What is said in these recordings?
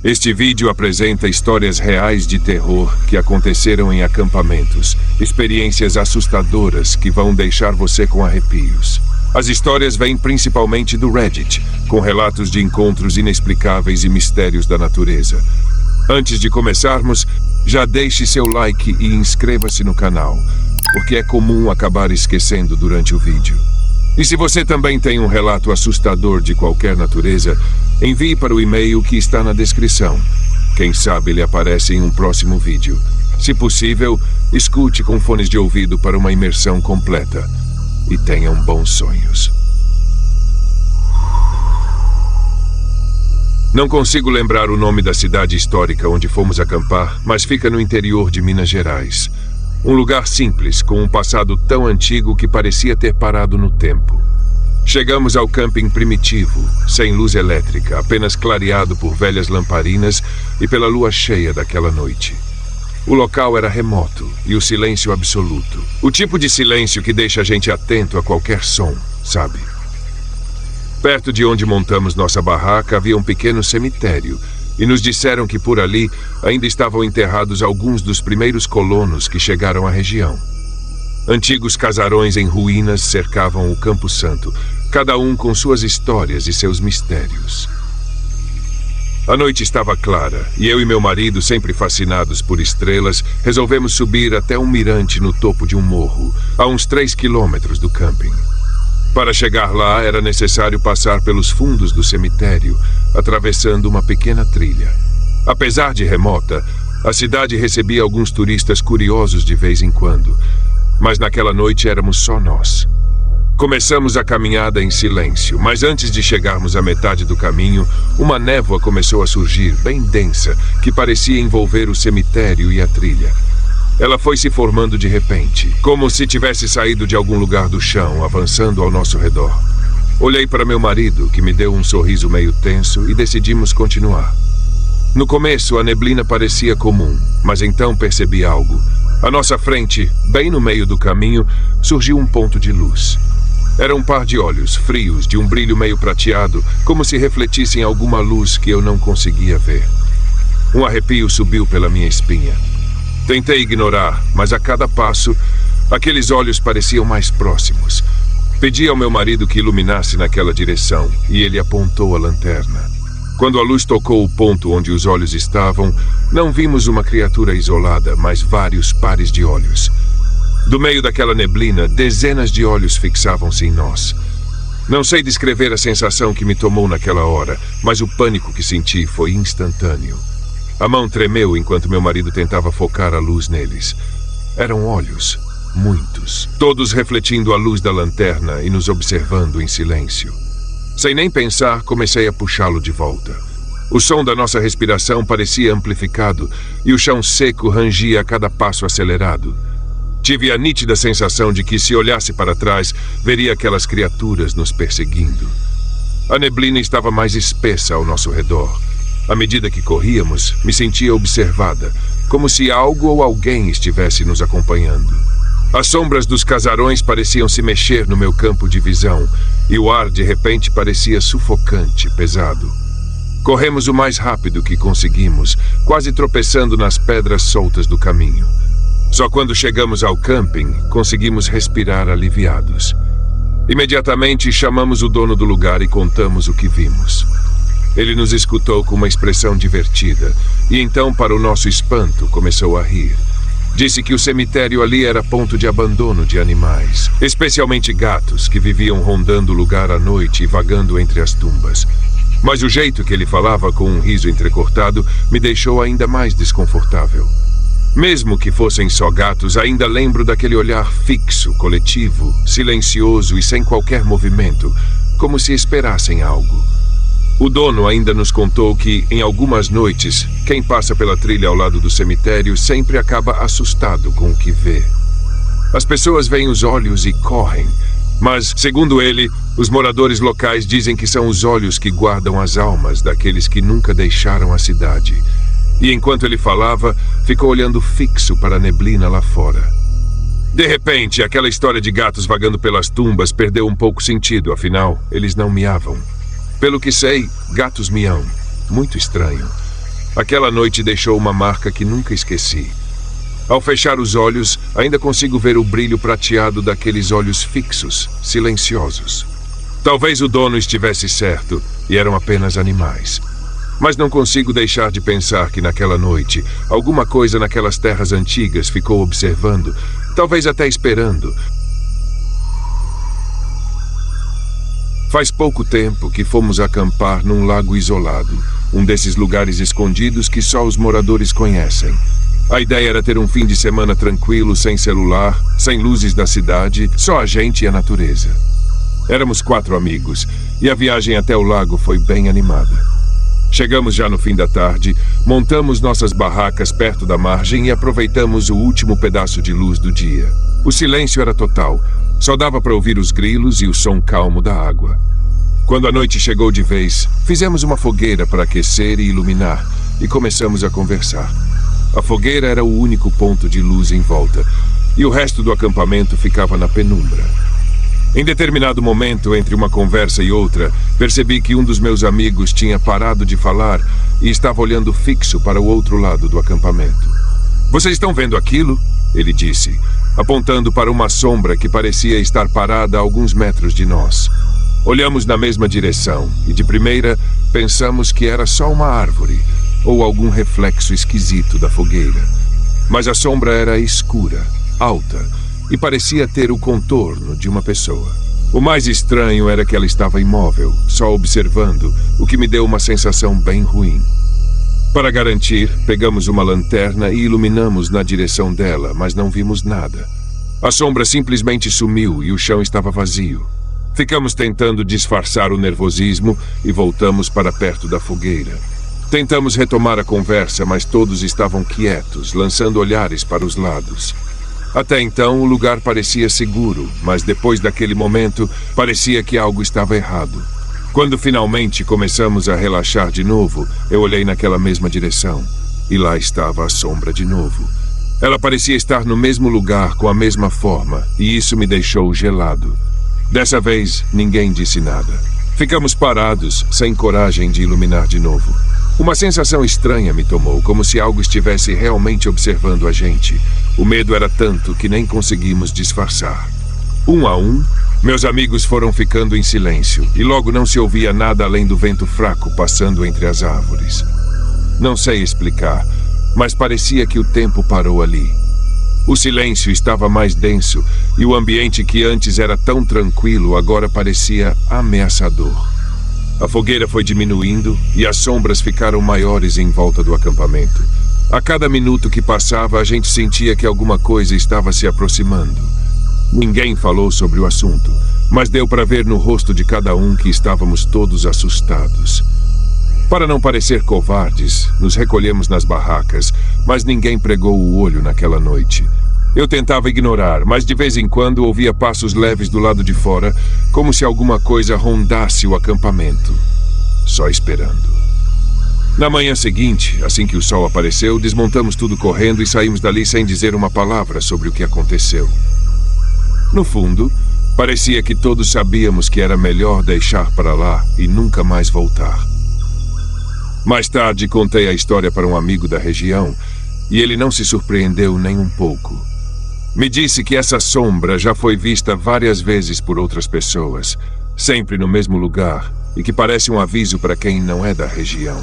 Este vídeo apresenta histórias reais de terror que aconteceram em acampamentos, experiências assustadoras que vão deixar você com arrepios. As histórias vêm principalmente do Reddit, com relatos de encontros inexplicáveis e mistérios da natureza. Antes de começarmos, já deixe seu like e inscreva-se no canal, porque é comum acabar esquecendo durante o vídeo. E se você também tem um relato assustador de qualquer natureza, envie para o e-mail que está na descrição. Quem sabe ele aparece em um próximo vídeo. Se possível, escute com fones de ouvido para uma imersão completa. E tenham bons sonhos. Não consigo lembrar o nome da cidade histórica onde fomos acampar, mas fica no interior de Minas Gerais. Um lugar simples, com um passado tão antigo que parecia ter parado no tempo. Chegamos ao camping primitivo, sem luz elétrica, apenas clareado por velhas lamparinas e pela lua cheia daquela noite. O local era remoto e o silêncio absoluto. O tipo de silêncio que deixa a gente atento a qualquer som, sabe? Perto de onde montamos nossa barraca havia um pequeno cemitério, e nos disseram que por ali ainda estavam enterrados alguns dos primeiros colonos que chegaram à região. Antigos casarões em ruínas cercavam o Campo Santo, cada um com suas histórias e seus mistérios. A noite estava clara, e eu e meu marido, sempre fascinados por estrelas, resolvemos subir até um mirante no topo de um morro, a uns 3 quilômetros do camping. Para chegar lá, era necessário passar pelos fundos do cemitério, atravessando uma pequena trilha. Apesar de remota, a cidade recebia alguns turistas curiosos de vez em quando, mas naquela noite éramos só nós. Começamos a caminhada em silêncio, mas antes de chegarmos à metade do caminho, uma névoa começou a surgir, bem densa, que parecia envolver o cemitério e a trilha. Ela foi se formando de repente, como se tivesse saído de algum lugar do chão, avançando ao nosso redor. Olhei para meu marido, que me deu um sorriso meio tenso, e decidimos continuar. No começo, a neblina parecia comum, mas então percebi algo. À nossa frente, bem no meio do caminho, surgiu um ponto de luz. Era um par de olhos frios, de um brilho meio prateado, como se refletissem alguma luz que eu não conseguia ver. Um arrepio subiu pela minha espinha. Tentei ignorar, mas a cada passo, aqueles olhos pareciam mais próximos. Pedi ao meu marido que iluminasse naquela direção, e ele apontou a lanterna. Quando a luz tocou o ponto onde os olhos estavam, não vimos uma criatura isolada, mas vários pares de olhos. Do meio daquela neblina, dezenas de olhos fixavam-se em nós. Não sei descrever a sensação que me tomou naquela hora, mas o pânico que senti foi instantâneo. A mão tremeu enquanto meu marido tentava focar a luz neles. Eram olhos, muitos, todos refletindo a luz da lanterna e nos observando em silêncio. Sem nem pensar, comecei a puxá-lo de volta. O som da nossa respiração parecia amplificado e o chão seco rangia a cada passo acelerado. Tive a nítida sensação de que, se olhasse para trás, veria aquelas criaturas nos perseguindo. A neblina estava mais espessa ao nosso redor. À medida que corríamos, me sentia observada, como se algo ou alguém estivesse nos acompanhando. As sombras dos casarões pareciam se mexer no meu campo de visão, e o ar, de repente, parecia sufocante, pesado. Corremos o mais rápido que conseguimos, quase tropeçando nas pedras soltas do caminho. Só quando chegamos ao camping, conseguimos respirar aliviados. Imediatamente, chamamos o dono do lugar e contamos o que vimos. Ele nos escutou com uma expressão divertida, e então, para o nosso espanto, começou a rir. Disse que o cemitério ali era ponto de abandono de animais, especialmente gatos, que viviam rondando o lugar à noite e vagando entre as tumbas. Mas o jeito que ele falava, com um riso entrecortado, me deixou ainda mais desconfortável. Mesmo que fossem só gatos, ainda lembro daquele olhar fixo, coletivo, silencioso e sem qualquer movimento, como se esperassem algo. O dono ainda nos contou que, em algumas noites, quem passa pela trilha ao lado do cemitério sempre acaba assustado com o que vê. As pessoas veem os olhos e correm, mas, segundo ele, os moradores locais dizem que são os olhos que guardam as almas daqueles que nunca deixaram a cidade. E enquanto ele falava, ficou olhando fixo para a neblina lá fora. De repente, aquela história de gatos vagando pelas tumbas perdeu um pouco sentido, afinal, eles não miavam. Pelo que sei, gatos miam. Muito estranho. Aquela noite deixou uma marca que nunca esqueci. Ao fechar os olhos, ainda consigo ver o brilho prateado daqueles olhos fixos, silenciosos. Talvez o dono estivesse certo e eram apenas animais. Mas não consigo deixar de pensar que naquela noite, alguma coisa naquelas terras antigas ficou observando, talvez até esperando. Faz pouco tempo que fomos acampar num lago isolado, um desses lugares escondidos que só os moradores conhecem. A ideia era ter um fim de semana tranquilo, sem celular, sem luzes da cidade, só a gente e a natureza. Éramos 4 amigos, e a viagem até o lago foi bem animada. Chegamos já no fim da tarde, montamos nossas barracas perto da margem e aproveitamos o último pedaço de luz do dia. O silêncio era total, só dava para ouvir os grilos e o som calmo da água. Quando a noite chegou de vez, fizemos uma fogueira para aquecer e iluminar, e começamos a conversar. A fogueira era o único ponto de luz em volta, e o resto do acampamento ficava na penumbra. Em determinado momento, entre uma conversa e outra, percebi que um dos meus amigos tinha parado de falar e estava olhando fixo para o outro lado do acampamento. "Vocês estão vendo aquilo?" ele disse, apontando para uma sombra que parecia estar parada a alguns metros de nós. Olhamos na mesma direção e, de primeira, pensamos que era só uma árvore ou algum reflexo esquisito da fogueira. Mas a sombra era escura, alta, e parecia ter o contorno de uma pessoa. O mais estranho era que ela estava imóvel, só observando, o que me deu uma sensação bem ruim. Para garantir, pegamos uma lanterna e iluminamos na direção dela, mas não vimos nada. A sombra simplesmente sumiu e o chão estava vazio. Ficamos tentando disfarçar o nervosismo e voltamos para perto da fogueira. Tentamos retomar a conversa, mas todos estavam quietos, lançando olhares para os lados. Até então, o lugar parecia seguro, mas depois daquele momento, parecia que algo estava errado. Quando finalmente começamos a relaxar de novo, eu olhei naquela mesma direção, e lá estava a sombra de novo. Ela parecia estar no mesmo lugar, com a mesma forma, e isso me deixou gelado. Dessa vez, ninguém disse nada. Ficamos parados, sem coragem de iluminar de novo. Uma sensação estranha me tomou, como se algo estivesse realmente observando a gente. O medo era tanto que nem conseguimos disfarçar. Um a um, meus amigos foram ficando em silêncio, e logo não se ouvia nada além do vento fraco passando entre as árvores. Não sei explicar, mas parecia que o tempo parou ali. O silêncio estava mais denso, e o ambiente que antes era tão tranquilo agora parecia ameaçador. A fogueira foi diminuindo e as sombras ficaram maiores em volta do acampamento. A cada minuto que passava, a gente sentia que alguma coisa estava se aproximando. Ninguém falou sobre o assunto, mas deu para ver no rosto de cada um que estávamos todos assustados. Para não parecer covardes, nos recolhemos nas barracas, mas ninguém pregou o olho naquela noite. Eu tentava ignorar, mas de vez em quando ouvia passos leves do lado de fora, como se alguma coisa rondasse o acampamento. Só esperando. Na manhã seguinte, assim que o sol apareceu, desmontamos tudo correndo e saímos dali sem dizer uma palavra sobre o que aconteceu. No fundo, parecia que todos sabíamos que era melhor deixar para lá e nunca mais voltar. Mais tarde, contei a história para um amigo da região e ele não se surpreendeu nem um pouco. Me disse que essa sombra já foi vista várias vezes por outras pessoas, sempre no mesmo lugar, e que parece um aviso para quem não é da região.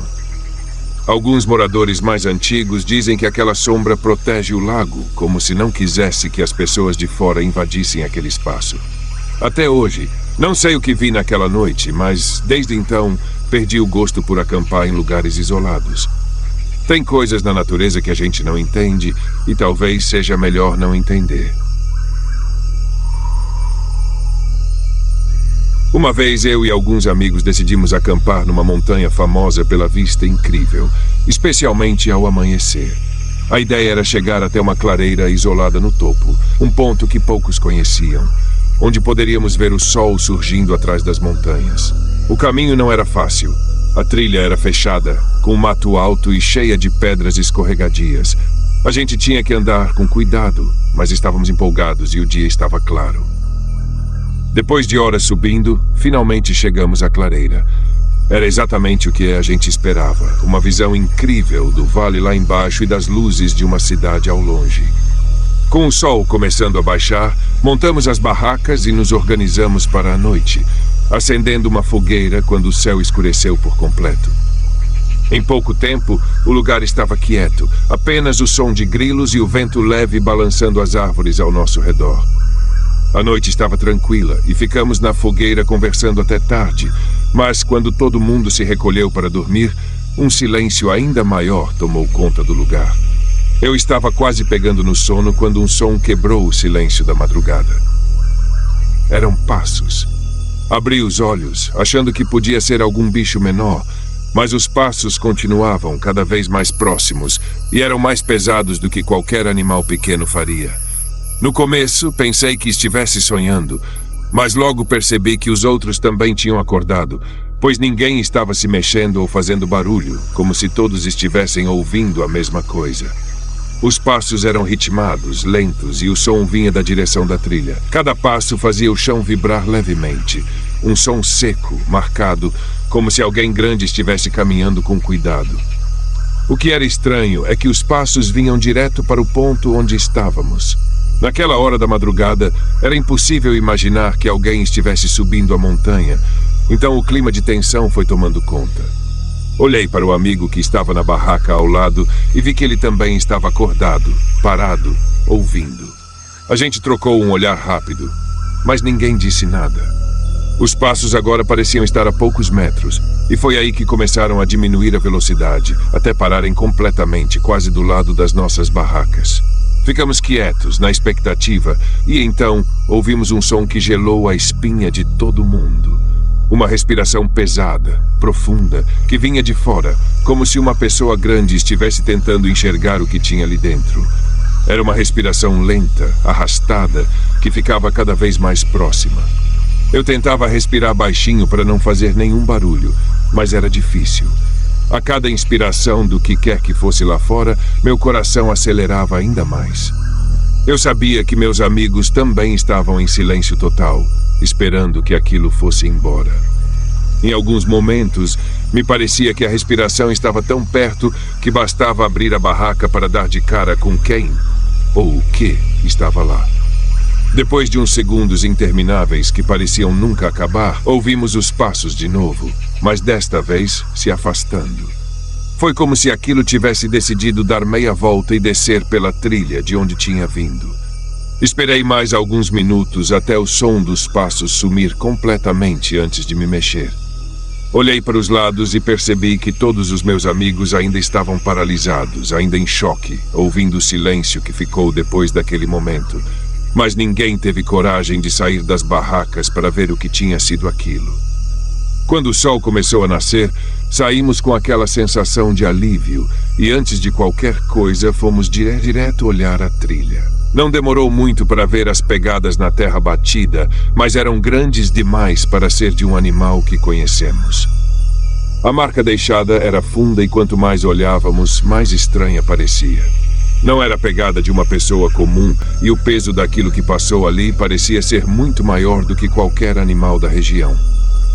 Alguns moradores mais antigos dizem que aquela sombra protege o lago, como se não quisesse que as pessoas de fora invadissem aquele espaço. Até hoje, não sei o que vi naquela noite, mas desde então perdi o gosto por acampar em lugares isolados. Tem coisas na natureza que a gente não entende e talvez seja melhor não entender. Uma vez eu e alguns amigos decidimos acampar numa montanha famosa pela vista incrível, especialmente ao amanhecer. A ideia era chegar até uma clareira isolada no topo, um ponto que poucos conheciam, onde poderíamos ver o sol surgindo atrás das montanhas. O caminho não era fácil. A trilha era fechada, com um mato alto e cheia de pedras escorregadias. A gente tinha que andar com cuidado, mas estávamos empolgados e o dia estava claro. Depois de horas subindo, finalmente chegamos à clareira. Era exatamente o que a gente esperava. Uma visão incrível do vale lá embaixo e das luzes de uma cidade ao longe. Com o sol começando a baixar, montamos as barracas e nos organizamos para a noite, acendendo uma fogueira quando o céu escureceu por completo. Em pouco tempo, o lugar estava quieto, apenas o som de grilos e o vento leve balançando as árvores ao nosso redor. A noite estava tranquila e ficamos na fogueira conversando até tarde, mas quando todo mundo se recolheu para dormir, um silêncio ainda maior tomou conta do lugar. Eu estava quase pegando no sono quando um som quebrou o silêncio da madrugada. Eram passos. Abri os olhos, achando que podia ser algum bicho menor, mas os passos continuavam cada vez mais próximos e eram mais pesados do que qualquer animal pequeno faria. No começo, pensei que estivesse sonhando, mas logo percebi que os outros também tinham acordado, pois ninguém estava se mexendo ou fazendo barulho, como se todos estivessem ouvindo a mesma coisa. Os passos eram ritmados, lentos, e o som vinha da direção da trilha. Cada passo fazia o chão vibrar levemente, um som seco, marcado, como se alguém grande estivesse caminhando com cuidado. O que era estranho é que os passos vinham direto para o ponto onde estávamos. Naquela hora da madrugada, era impossível imaginar que alguém estivesse subindo a montanha, então o clima de tensão foi tomando conta. Olhei para o amigo que estava na barraca ao lado e vi que ele também estava acordado, parado, ouvindo. A gente trocou um olhar rápido, mas ninguém disse nada. Os passos agora pareciam estar a poucos metros, e foi aí que começaram a diminuir a velocidade, até pararem completamente, quase do lado das nossas barracas. Ficamos quietos, na expectativa, e então ouvimos um som que gelou a espinha de todo mundo. Uma respiração pesada, profunda, que vinha de fora, como se uma pessoa grande estivesse tentando enxergar o que tinha ali dentro. Era uma respiração lenta, arrastada, que ficava cada vez mais próxima. Eu tentava respirar baixinho para não fazer nenhum barulho, mas era difícil. A cada inspiração do que quer que fosse lá fora, meu coração acelerava ainda mais. Eu sabia que meus amigos também estavam em silêncio total, esperando que aquilo fosse embora. Em alguns momentos, me parecia que a respiração estava tão perto que bastava abrir a barraca para dar de cara com quem ou o que estava lá. Depois de uns segundos intermináveis que pareciam nunca acabar, ouvimos os passos de novo, mas desta vez se afastando. Foi como se aquilo tivesse decidido dar meia volta e descer pela trilha de onde tinha vindo. Esperei mais alguns minutos até o som dos passos sumir completamente antes de me mexer. Olhei para os lados e percebi que todos os meus amigos ainda estavam paralisados, ainda em choque, ouvindo o silêncio que ficou depois daquele momento. Mas ninguém teve coragem de sair das barracas para ver o que tinha sido aquilo. Quando o sol começou a nascer, saímos com aquela sensação de alívio e antes de qualquer coisa fomos direto olhar a trilha. Não demorou muito para ver as pegadas na terra batida, mas eram grandes demais para ser de um animal que conhecemos. A marca deixada era funda e quanto mais olhávamos, mais estranha parecia. Não era a pegada de uma pessoa comum e o peso daquilo que passou ali parecia ser muito maior do que qualquer animal da região.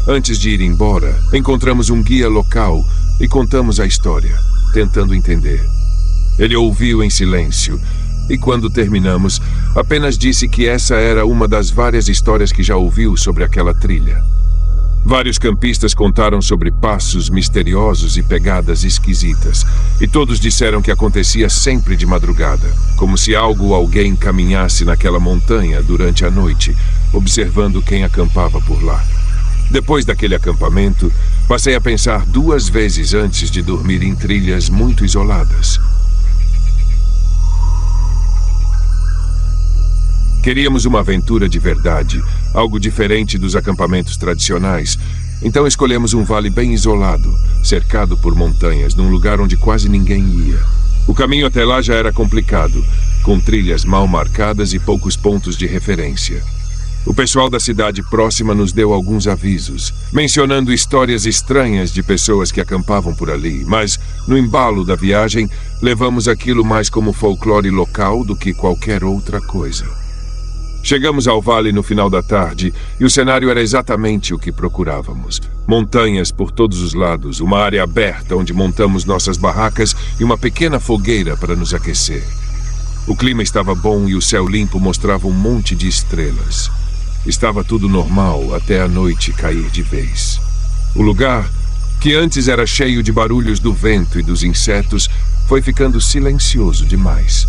Antes de ir embora, encontramos um guia local e contamos a história, tentando entender. Ele ouviu em silêncio e quando terminamos, apenas disse que essa era uma das várias histórias que já ouviu sobre aquela trilha. Vários campistas contaram sobre passos misteriosos e pegadas esquisitas, e todos disseram que acontecia sempre de madrugada, como se algo ou alguém caminhasse naquela montanha durante a noite, observando quem acampava por lá. Depois daquele acampamento, passei a pensar 2 vezes antes de dormir em trilhas muito isoladas. Queríamos uma aventura de verdade, algo diferente dos acampamentos tradicionais, então escolhemos um vale bem isolado, cercado por montanhas, num lugar onde quase ninguém ia. O caminho até lá já era complicado, com trilhas mal marcadas e poucos pontos de referência. O pessoal da cidade próxima nos deu alguns avisos, mencionando histórias estranhas de pessoas que acampavam por ali, mas, no embalo da viagem, levamos aquilo mais como folclore local do que qualquer outra coisa. Chegamos ao vale no final da tarde e o cenário era exatamente o que procurávamos. Montanhas por todos os lados, uma área aberta onde montamos nossas barracas e uma pequena fogueira para nos aquecer. O clima estava bom e o céu limpo mostrava um monte de estrelas. Estava tudo normal até a noite cair de vez. O lugar, que antes era cheio de barulhos do vento e dos insetos, foi ficando silencioso demais.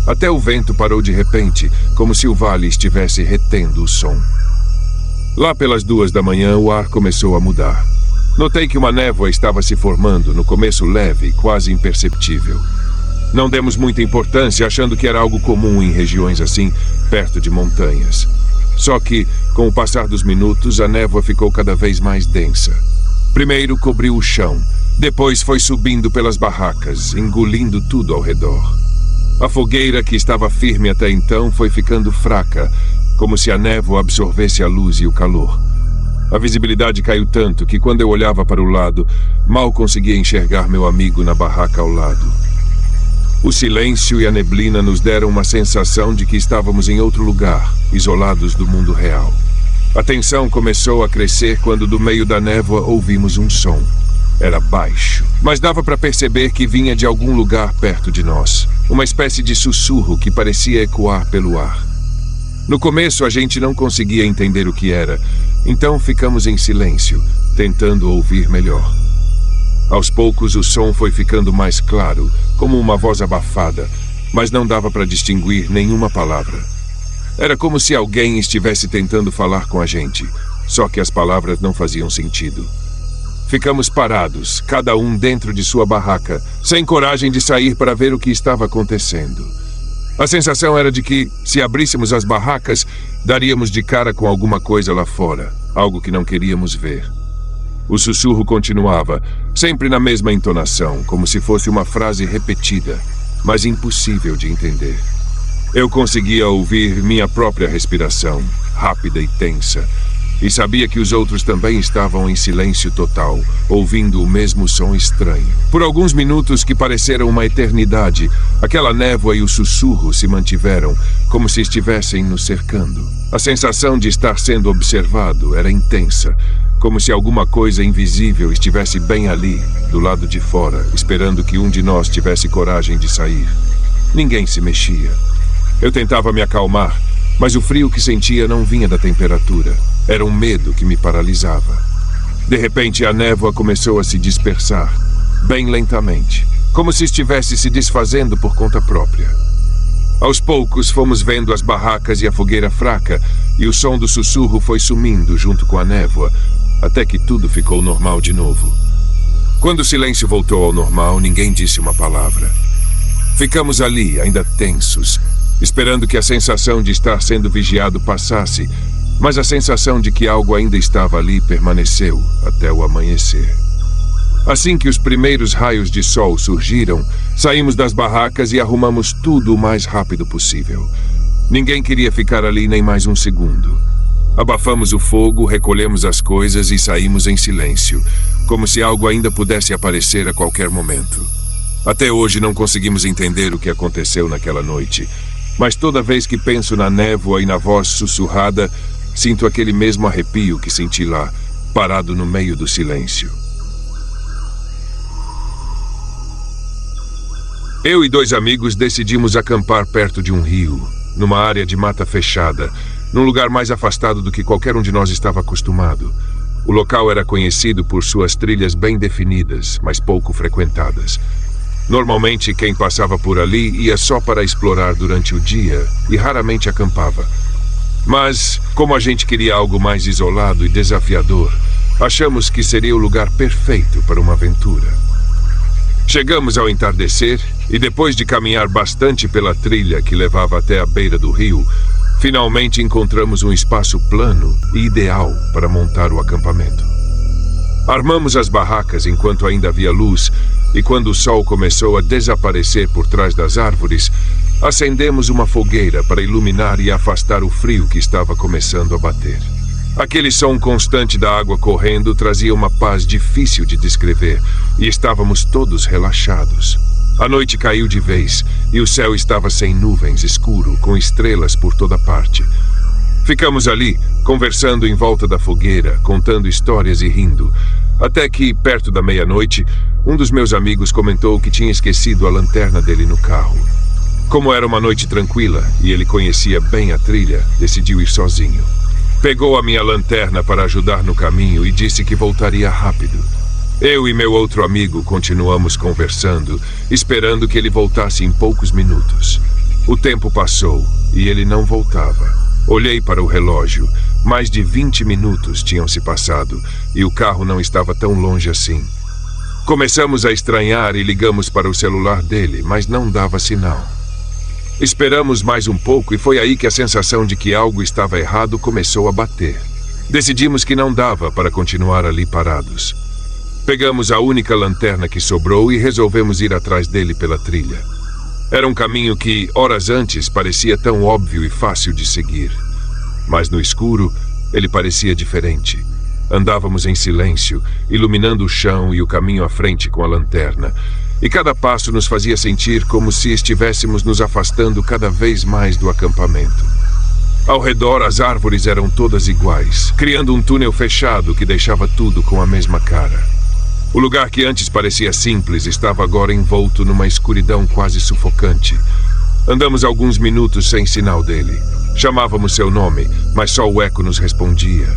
Até o vento parou de repente, como se o vale estivesse retendo o som. Lá pelas 2 da manhã, o ar começou a mudar. Notei que uma névoa estava se formando, no começo leve, quase imperceptível. Não demos muita importância, achando que era algo comum em regiões assim, perto de montanhas. Só que, com o passar dos minutos, a névoa ficou cada vez mais densa. Primeiro cobriu o chão, depois foi subindo pelas barracas, engolindo tudo ao redor. A fogueira, que estava firme até então, foi ficando fraca, como se a névoa absorvesse a luz e o calor. A visibilidade caiu tanto que, quando eu olhava para o lado, mal conseguia enxergar meu amigo na barraca ao lado. O silêncio e a neblina nos deram uma sensação de que estávamos em outro lugar, isolados do mundo real. A tensão começou a crescer quando, do meio da névoa, ouvimos um som. Era baixo, mas dava para perceber que vinha de algum lugar perto de nós. Uma espécie de sussurro que parecia ecoar pelo ar. No começo, a gente não conseguia entender o que era, então ficamos em silêncio, tentando ouvir melhor. Aos poucos, o som foi ficando mais claro, como uma voz abafada, mas não dava para distinguir nenhuma palavra. Era como se alguém estivesse tentando falar com a gente, só que as palavras não faziam sentido. Ficamos parados, cada um dentro de sua barraca, sem coragem de sair para ver o que estava acontecendo. A sensação era de que, se abríssemos as barracas, daríamos de cara com alguma coisa lá fora, algo que não queríamos ver. O sussurro continuava, sempre na mesma entonação, como se fosse uma frase repetida, mas impossível de entender. Eu conseguia ouvir minha própria respiração, rápida e tensa, e sabia que os outros também estavam em silêncio total, ouvindo o mesmo som estranho. Por alguns minutos que pareceram uma eternidade, aquela névoa e o sussurro se mantiveram, como se estivessem nos cercando. A sensação de estar sendo observado era intensa, como se alguma coisa invisível estivesse bem ali, do lado de fora, esperando que um de nós tivesse coragem de sair. Ninguém se mexia. Eu tentava me acalmar, mas o frio que sentia não vinha da temperatura. Era um medo que me paralisava. De repente, a névoa começou a se dispersar, bem lentamente, como se estivesse se desfazendo por conta própria. Aos poucos, fomos vendo as barracas e a fogueira fraca, e o som do sussurro foi sumindo junto com a névoa, até que tudo ficou normal de novo. Quando o silêncio voltou ao normal, ninguém disse uma palavra. Ficamos ali, ainda tensos, esperando que a sensação de estar sendo vigiado passasse, mas a sensação de que algo ainda estava ali permaneceu até o amanhecer. Assim que os primeiros raios de sol surgiram, saímos das barracas e arrumamos tudo o mais rápido possível. Ninguém queria ficar ali nem mais um segundo. Abafamos o fogo, recolhemos as coisas e saímos em silêncio, como se algo ainda pudesse aparecer a qualquer momento. Até hoje não conseguimos entender o que aconteceu naquela noite, mas toda vez que penso na névoa e na voz sussurrada, sinto aquele mesmo arrepio que senti lá, parado no meio do silêncio. Eu e 2 amigos decidimos acampar perto de um rio, numa área de mata fechada, num lugar mais afastado do que qualquer um de nós estava acostumado. O local era conhecido por suas trilhas bem definidas, mas pouco frequentadas. Normalmente, quem passava por ali ia só para explorar durante o dia e raramente acampava. Mas, como a gente queria algo mais isolado e desafiador, achamos que seria o lugar perfeito para uma aventura. Chegamos ao entardecer e, depois de caminhar bastante pela trilha que levava até a beira do rio, finalmente encontramos um espaço plano e ideal para montar o acampamento. Armamos as barracas enquanto ainda havia luz, e quando o sol começou a desaparecer por trás das árvores, acendemos uma fogueira para iluminar e afastar o frio que estava começando a bater. Aquele som constante da água correndo trazia uma paz difícil de descrever, e estávamos todos relaxados. A noite caiu de vez, e o céu estava sem nuvens, escuro, com estrelas por toda parte. Ficamos ali, conversando em volta da fogueira, contando histórias e rindo, até que, perto da meia-noite, um dos meus amigos comentou que tinha esquecido a lanterna dele no carro. Como era uma noite tranquila e ele conhecia bem a trilha, decidiu ir sozinho. Pegou a minha lanterna para ajudar no caminho e disse que voltaria rápido. Eu e meu outro amigo continuamos conversando, esperando que ele voltasse em poucos minutos. O tempo passou e ele não voltava. Olhei para o relógio. Mais de 20 minutos tinham se passado e o carro não estava tão longe assim. Começamos a estranhar e ligamos para o celular dele, mas não dava sinal. Esperamos mais um pouco e foi aí que a sensação de que algo estava errado começou a bater. Decidimos que não dava para continuar ali parados. Pegamos a única lanterna que sobrou e resolvemos ir atrás dele pela trilha. Era um caminho que, horas antes, parecia tão óbvio e fácil de seguir. Mas no escuro, ele parecia diferente. Andávamos em silêncio, iluminando o chão e o caminho à frente com a lanterna. E cada passo nos fazia sentir como se estivéssemos nos afastando cada vez mais do acampamento. Ao redor, as árvores eram todas iguais, criando um túnel fechado que deixava tudo com a mesma cara. O lugar que antes parecia simples estava agora envolto numa escuridão quase sufocante. Andamos alguns minutos sem sinal dele. Chamávamos seu nome, mas só o eco nos respondia.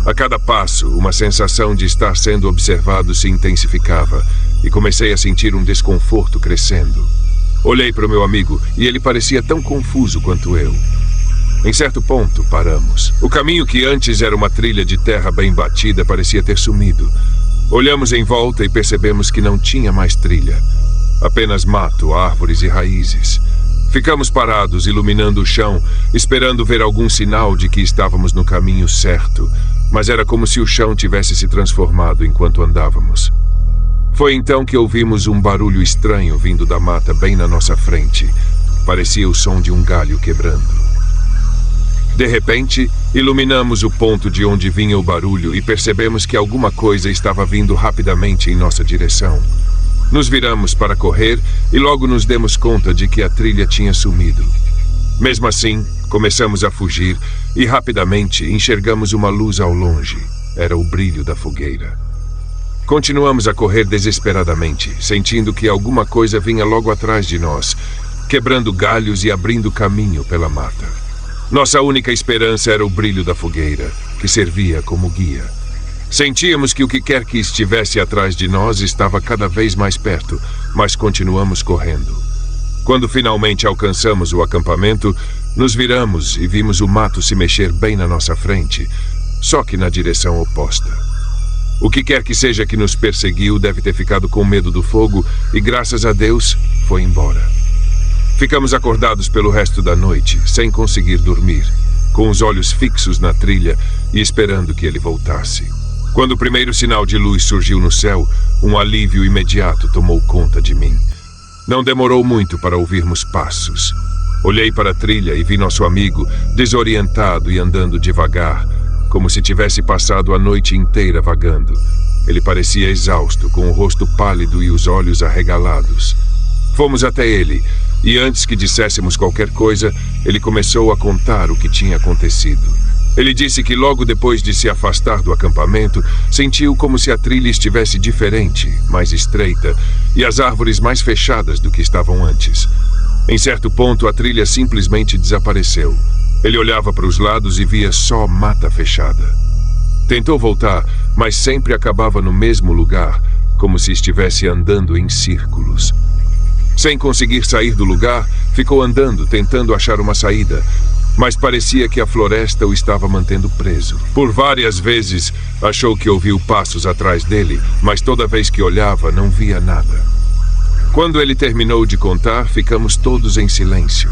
A cada passo, uma sensação de estar sendo observado se intensificava e comecei a sentir um desconforto crescendo. Olhei para o meu amigo e ele parecia tão confuso quanto eu. Em certo ponto, paramos. O caminho que antes era uma trilha de terra bem batida parecia ter sumido. Olhamos em volta e percebemos que não tinha mais trilha. Apenas mato, árvores e raízes. Ficamos parados, iluminando o chão, esperando ver algum sinal de que estávamos no caminho certo, mas era como se o chão tivesse se transformado enquanto andávamos. Foi então que ouvimos um barulho estranho vindo da mata bem na nossa frente. Parecia o som de um galho quebrando. De repente, iluminamos o ponto de onde vinha o barulho e percebemos que alguma coisa estava vindo rapidamente em nossa direção. Nos viramos para correr e logo nos demos conta de que a trilha tinha sumido. Mesmo assim, começamos a fugir e rapidamente enxergamos uma luz ao longe. Era o brilho da fogueira. Continuamos a correr desesperadamente, sentindo que alguma coisa vinha logo atrás de nós, quebrando galhos e abrindo caminho pela mata. Nossa única esperança era o brilho da fogueira, que servia como guia. Sentíamos que o que quer que estivesse atrás de nós estava cada vez mais perto, mas continuamos correndo. Quando finalmente alcançamos o acampamento, nos viramos e vimos o mato se mexer bem na nossa frente, só que na direção oposta. O que quer que seja que nos perseguiu deve ter ficado com medo do fogo e, graças a Deus, foi embora. Ficamos acordados pelo resto da noite, sem conseguir dormir, com os olhos fixos na trilha e esperando que ele voltasse. Quando o primeiro sinal de luz surgiu no céu, um alívio imediato tomou conta de mim. Não demorou muito para ouvirmos passos. Olhei para a trilha e vi nosso amigo, desorientado e andando devagar, como se tivesse passado a noite inteira vagando. Ele parecia exausto, com o rosto pálido e os olhos arregalados. Fomos até ele, e antes que disséssemos qualquer coisa, ele começou a contar o que tinha acontecido. Ele disse que logo depois de se afastar do acampamento, sentiu como se a trilha estivesse diferente, mais estreita, e as árvores mais fechadas do que estavam antes. Em certo ponto, a trilha simplesmente desapareceu. Ele olhava para os lados e via só mata fechada. Tentou voltar, mas sempre acabava no mesmo lugar, como se estivesse andando em círculos. Sem conseguir sair do lugar, ficou andando, tentando achar uma saída, mas parecia que a floresta o estava mantendo preso. Por várias vezes, achou que ouviu passos atrás dele, mas toda vez que olhava, não via nada. Quando ele terminou de contar, ficamos todos em silêncio.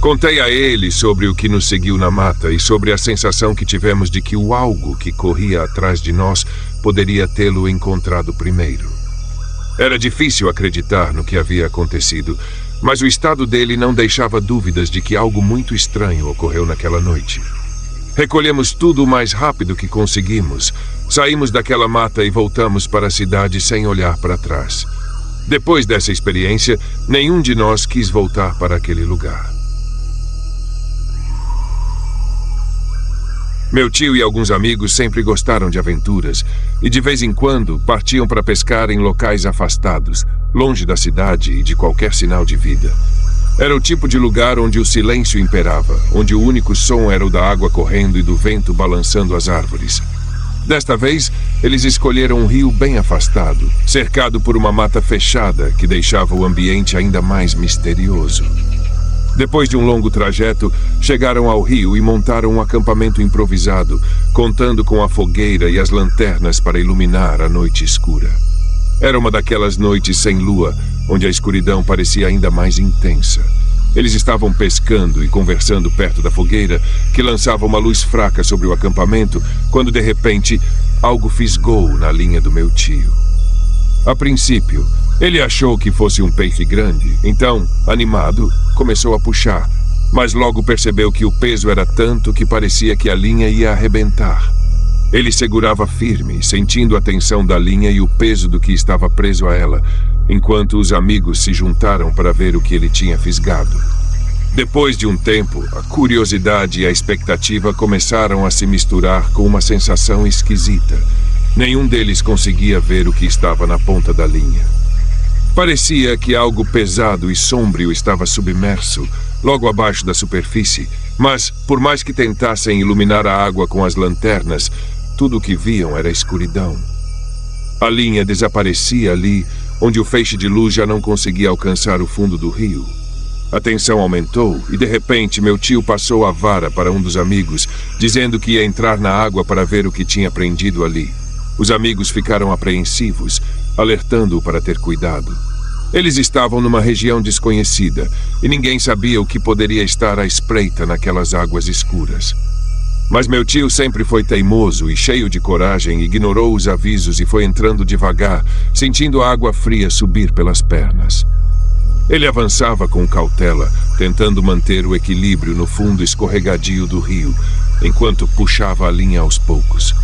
Contei a ele sobre o que nos seguiu na mata e sobre a sensação que tivemos de que o algo que corria atrás de nós poderia tê-lo encontrado primeiro. Era difícil acreditar no que havia acontecido, mas o estado dele não deixava dúvidas de que algo muito estranho ocorreu naquela noite. Recolhemos tudo o mais rápido que conseguimos, saímos daquela mata e voltamos para a cidade sem olhar para trás. Depois dessa experiência, nenhum de nós quis voltar para aquele lugar. Meu tio e alguns amigos sempre gostaram de aventuras e de vez em quando partiam para pescar em locais afastados, longe da cidade e de qualquer sinal de vida. Era o tipo de lugar onde o silêncio imperava, onde o único som era o da água correndo e do vento balançando as árvores. Desta vez, eles escolheram um rio bem afastado, cercado por uma mata fechada que deixava o ambiente ainda mais misterioso. Depois de um longo trajeto, chegaram ao rio e montaram um acampamento improvisado, contando com a fogueira e as lanternas para iluminar a noite escura. Era uma daquelas noites sem lua, onde a escuridão parecia ainda mais intensa. Eles estavam pescando e conversando perto da fogueira, que lançava uma luz fraca sobre o acampamento, quando de repente algo fisgou na linha do meu tio. A princípio, ele achou que fosse um peixe grande, então, animado, começou a puxar, mas logo percebeu que o peso era tanto que parecia que a linha ia arrebentar. Ele segurava firme, sentindo a tensão da linha e o peso do que estava preso a ela, enquanto os amigos se juntaram para ver o que ele tinha fisgado. Depois de um tempo, a curiosidade e a expectativa começaram a se misturar com uma sensação esquisita. Nenhum deles conseguia ver o que estava na ponta da linha. Parecia que algo pesado e sombrio estava submerso, logo abaixo da superfície, mas, por mais que tentassem iluminar a água com as lanternas, tudo o que viam era escuridão. A linha desaparecia ali, onde o feixe de luz já não conseguia alcançar o fundo do rio. A tensão aumentou e, de repente, meu tio passou a vara para um dos amigos, dizendo que ia entrar na água para ver o que tinha prendido ali. Os amigos ficaram apreensivos, alertando-o para ter cuidado. Eles estavam numa região desconhecida e ninguém sabia o que poderia estar à espreita naquelas águas escuras. Mas meu tio sempre foi teimoso e cheio de coragem, ignorou os avisos e foi entrando devagar, sentindo a água fria subir pelas pernas. Ele avançava com cautela, tentando manter o equilíbrio no fundo escorregadio do rio, enquanto puxava a linha aos poucos.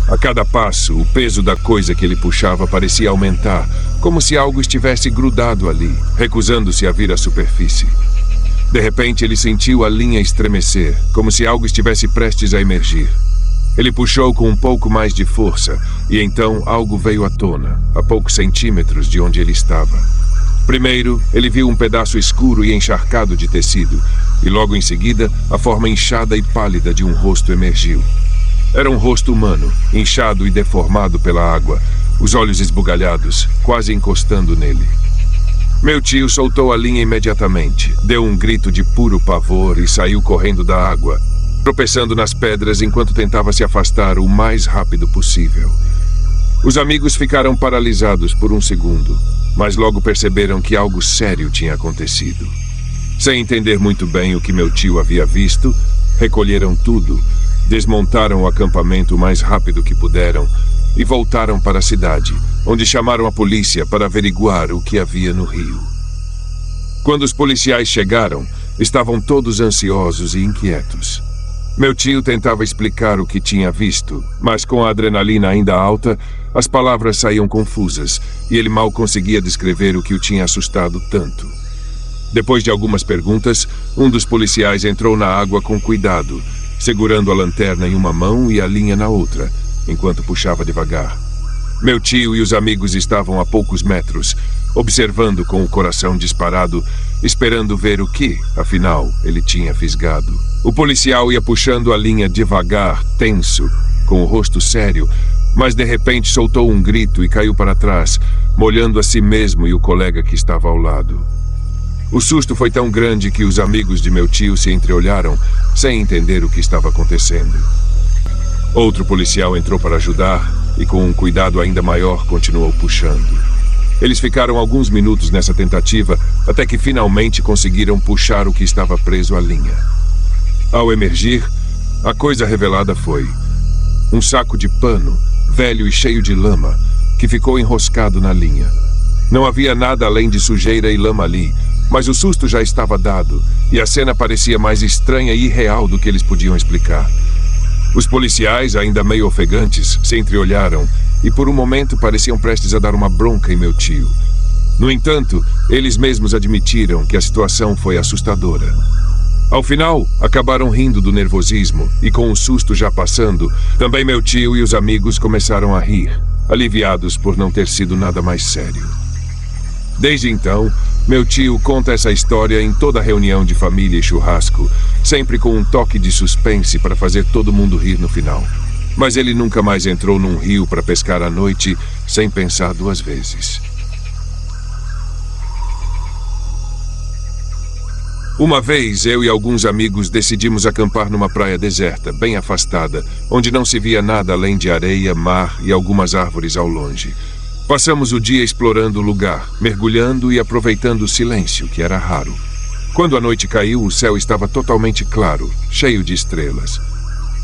A cada passo, o peso da coisa que ele puxava parecia aumentar, como se algo estivesse grudado ali, recusando-se a vir à superfície. De repente, ele sentiu a linha estremecer, como se algo estivesse prestes a emergir. Ele puxou com um pouco mais de força, e então algo veio à tona, a poucos centímetros de onde ele estava. Primeiro, ele viu um pedaço escuro e encharcado de tecido, e logo em seguida, a forma inchada e pálida de um rosto emergiu. Era um rosto humano, inchado e deformado pela água, os olhos esbugalhados, quase encostando nele. Meu tio soltou a linha imediatamente, deu um grito de puro pavor e saiu correndo da água, tropeçando nas pedras enquanto tentava se afastar o mais rápido possível. Os amigos ficaram paralisados por um segundo, mas logo perceberam que algo sério tinha acontecido. Sem entender muito bem o que meu tio havia visto, recolheram tudo, desmontaram o acampamento o mais rápido que puderam e voltaram para a cidade, onde chamaram a polícia para averiguar o que havia no rio. Quando os policiais chegaram, estavam todos ansiosos e inquietos. Meu tio tentava explicar o que tinha visto, mas com a adrenalina ainda alta, as palavras saíam confusas e ele mal conseguia descrever o que o tinha assustado tanto. Depois de algumas perguntas, um dos policiais entrou na água com cuidado, segurando a lanterna em uma mão e a linha na outra, enquanto puxava devagar. Meu tio e os amigos estavam a poucos metros, observando com o coração disparado, esperando ver o que, afinal, ele tinha fisgado. O policial ia puxando a linha devagar, tenso, com o rosto sério, mas de repente soltou um grito e caiu para trás, molhando a si mesmo e o colega que estava ao lado. O susto foi tão grande que os amigos de meu tio se entreolharam, sem entender o que estava acontecendo. Outro policial entrou para ajudar e, com um cuidado ainda maior, continuou puxando. Eles ficaram alguns minutos nessa tentativa, até que finalmente conseguiram puxar o que estava preso à linha. Ao emergir, a coisa revelada foi um saco de pano, velho e cheio de lama, que ficou enroscado na linha. Não havia nada além de sujeira e lama ali, mas o susto já estava dado, e a cena parecia mais estranha e irreal do que eles podiam explicar. Os policiais, ainda meio ofegantes, se entreolharam e por um momento pareciam prestes a dar uma bronca em meu tio. No entanto, eles mesmos admitiram que a situação foi assustadora. Ao final, acabaram rindo do nervosismo e, com o susto já passando, também meu tio e os amigos começaram a rir, aliviados por não ter sido nada mais sério. Desde então, meu tio conta essa história em toda reunião de família e churrasco, sempre com um toque de suspense para fazer todo mundo rir no final. Mas ele nunca mais entrou num rio para pescar à noite sem pensar duas vezes. Uma vez, eu e alguns amigos decidimos acampar numa praia deserta, bem afastada, onde não se via nada além de areia, mar e algumas árvores ao longe. Passamos o dia explorando o lugar, mergulhando e aproveitando o silêncio, que era raro. Quando a noite caiu, o céu estava totalmente claro, cheio de estrelas.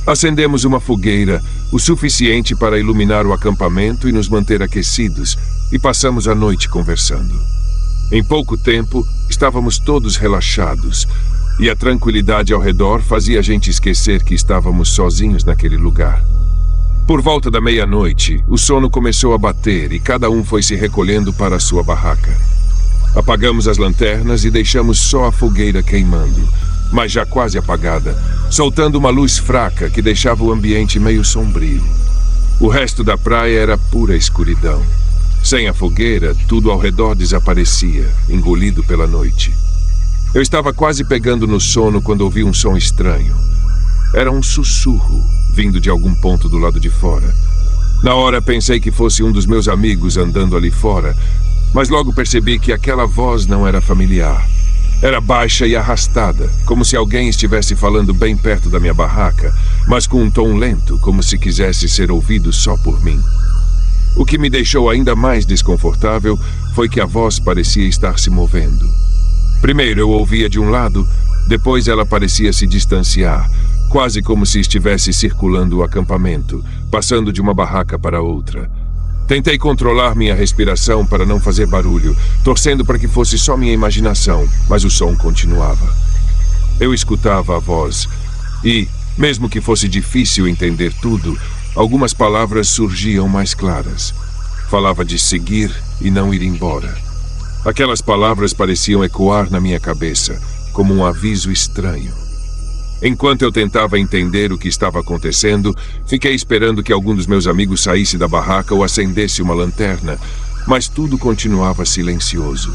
Acendemos uma fogueira, o suficiente para iluminar o acampamento e nos manter aquecidos, e passamos a noite conversando. Em pouco tempo, estávamos todos relaxados, e a tranquilidade ao redor fazia a gente esquecer que estávamos sozinhos naquele lugar. Por volta da meia-noite, o sono começou a bater e cada um foi se recolhendo para a sua barraca. Apagamos as lanternas e deixamos só a fogueira queimando, mas já quase apagada, soltando uma luz fraca que deixava o ambiente meio sombrio. O resto da praia era pura escuridão. Sem a fogueira, tudo ao redor desaparecia, engolido pela noite. Eu estava quase pegando no sono quando ouvi um som estranho. Era um sussurro, vindo de algum ponto do lado de fora. Na hora pensei que fosse um dos meus amigos andando ali fora, mas logo percebi que aquela voz não era familiar. Era baixa e arrastada, como se alguém estivesse falando bem perto da minha barraca, mas com um tom lento, como se quisesse ser ouvido só por mim. O que me deixou ainda mais desconfortável foi que a voz parecia estar se movendo. Primeiro eu ouvia de um lado, depois ela parecia se distanciar, quase como se estivesse circulando o acampamento, passando de uma barraca para outra. Tentei controlar minha respiração para não fazer barulho, torcendo para que fosse só minha imaginação, mas o som continuava. Eu escutava a voz e, mesmo que fosse difícil entender tudo, algumas palavras surgiam mais claras. Falava de seguir e não ir embora. Aquelas palavras pareciam ecoar na minha cabeça, como um aviso estranho. Enquanto eu tentava entender o que estava acontecendo, fiquei esperando que algum dos meus amigos saísse da barraca ou acendesse uma lanterna, mas tudo continuava silencioso.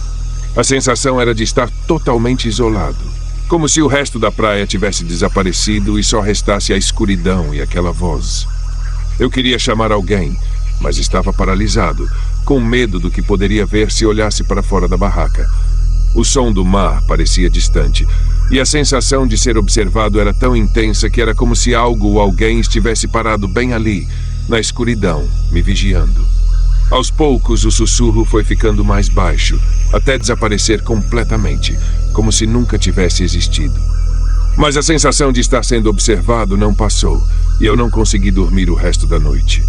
A sensação era de estar totalmente isolado, como se o resto da praia tivesse desaparecido e só restasse a escuridão e aquela voz. Eu queria chamar alguém, mas estava paralisado, com medo do que poderia ver se olhasse para fora da barraca. O som do mar parecia distante, e a sensação de ser observado era tão intensa que era como se algo ou alguém estivesse parado bem ali, na escuridão, me vigiando. Aos poucos, o sussurro foi ficando mais baixo, até desaparecer completamente, como se nunca tivesse existido. Mas a sensação de estar sendo observado não passou, e eu não consegui dormir o resto da noite.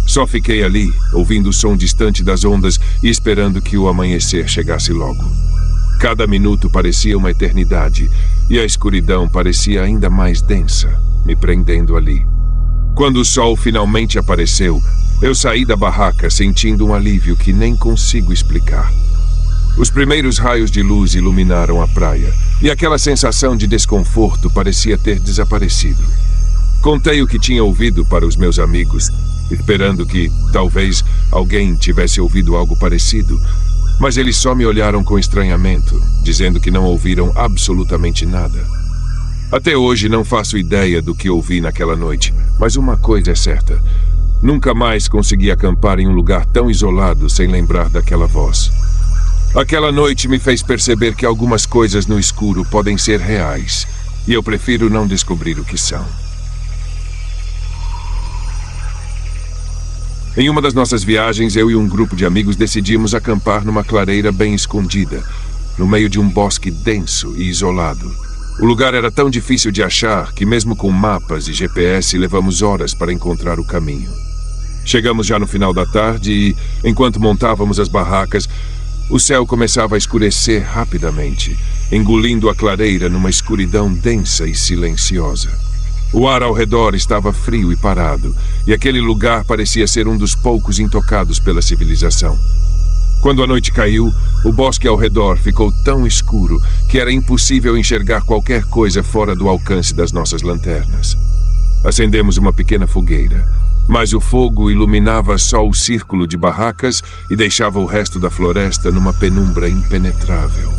Só fiquei ali, ouvindo o som distante das ondas e esperando que o amanhecer chegasse logo. Cada minuto parecia uma eternidade, e a escuridão parecia ainda mais densa, me prendendo ali. Quando o sol finalmente apareceu, eu saí da barraca sentindo um alívio que nem consigo explicar. Os primeiros raios de luz iluminaram a praia, e aquela sensação de desconforto parecia ter desaparecido. Contei o que tinha ouvido para os meus amigos, esperando que, talvez, alguém tivesse ouvido algo parecido, mas eles só me olharam com estranhamento, dizendo que não ouviram absolutamente nada. Até hoje não faço ideia do que ouvi naquela noite, mas uma coisa é certa: nunca mais consegui acampar em um lugar tão isolado sem lembrar daquela voz. Aquela noite me fez perceber que algumas coisas no escuro podem ser reais, e eu prefiro não descobrir o que são. Em uma das nossas viagens, eu e um grupo de amigos decidimos acampar numa clareira bem escondida, no meio de um bosque denso e isolado. O lugar era tão difícil de achar que, mesmo com mapas e GPS, levamos horas para encontrar o caminho. Chegamos já no final da tarde e, enquanto montávamos as barracas, o céu começava a escurecer rapidamente, engolindo a clareira numa escuridão densa e silenciosa. O ar ao redor estava frio e parado, e aquele lugar parecia ser um dos poucos intocados pela civilização. Quando a noite caiu, o bosque ao redor ficou tão escuro que era impossível enxergar qualquer coisa fora do alcance das nossas lanternas. Acendemos uma pequena fogueira, mas o fogo iluminava só o círculo de barracas e deixava o resto da floresta numa penumbra impenetrável.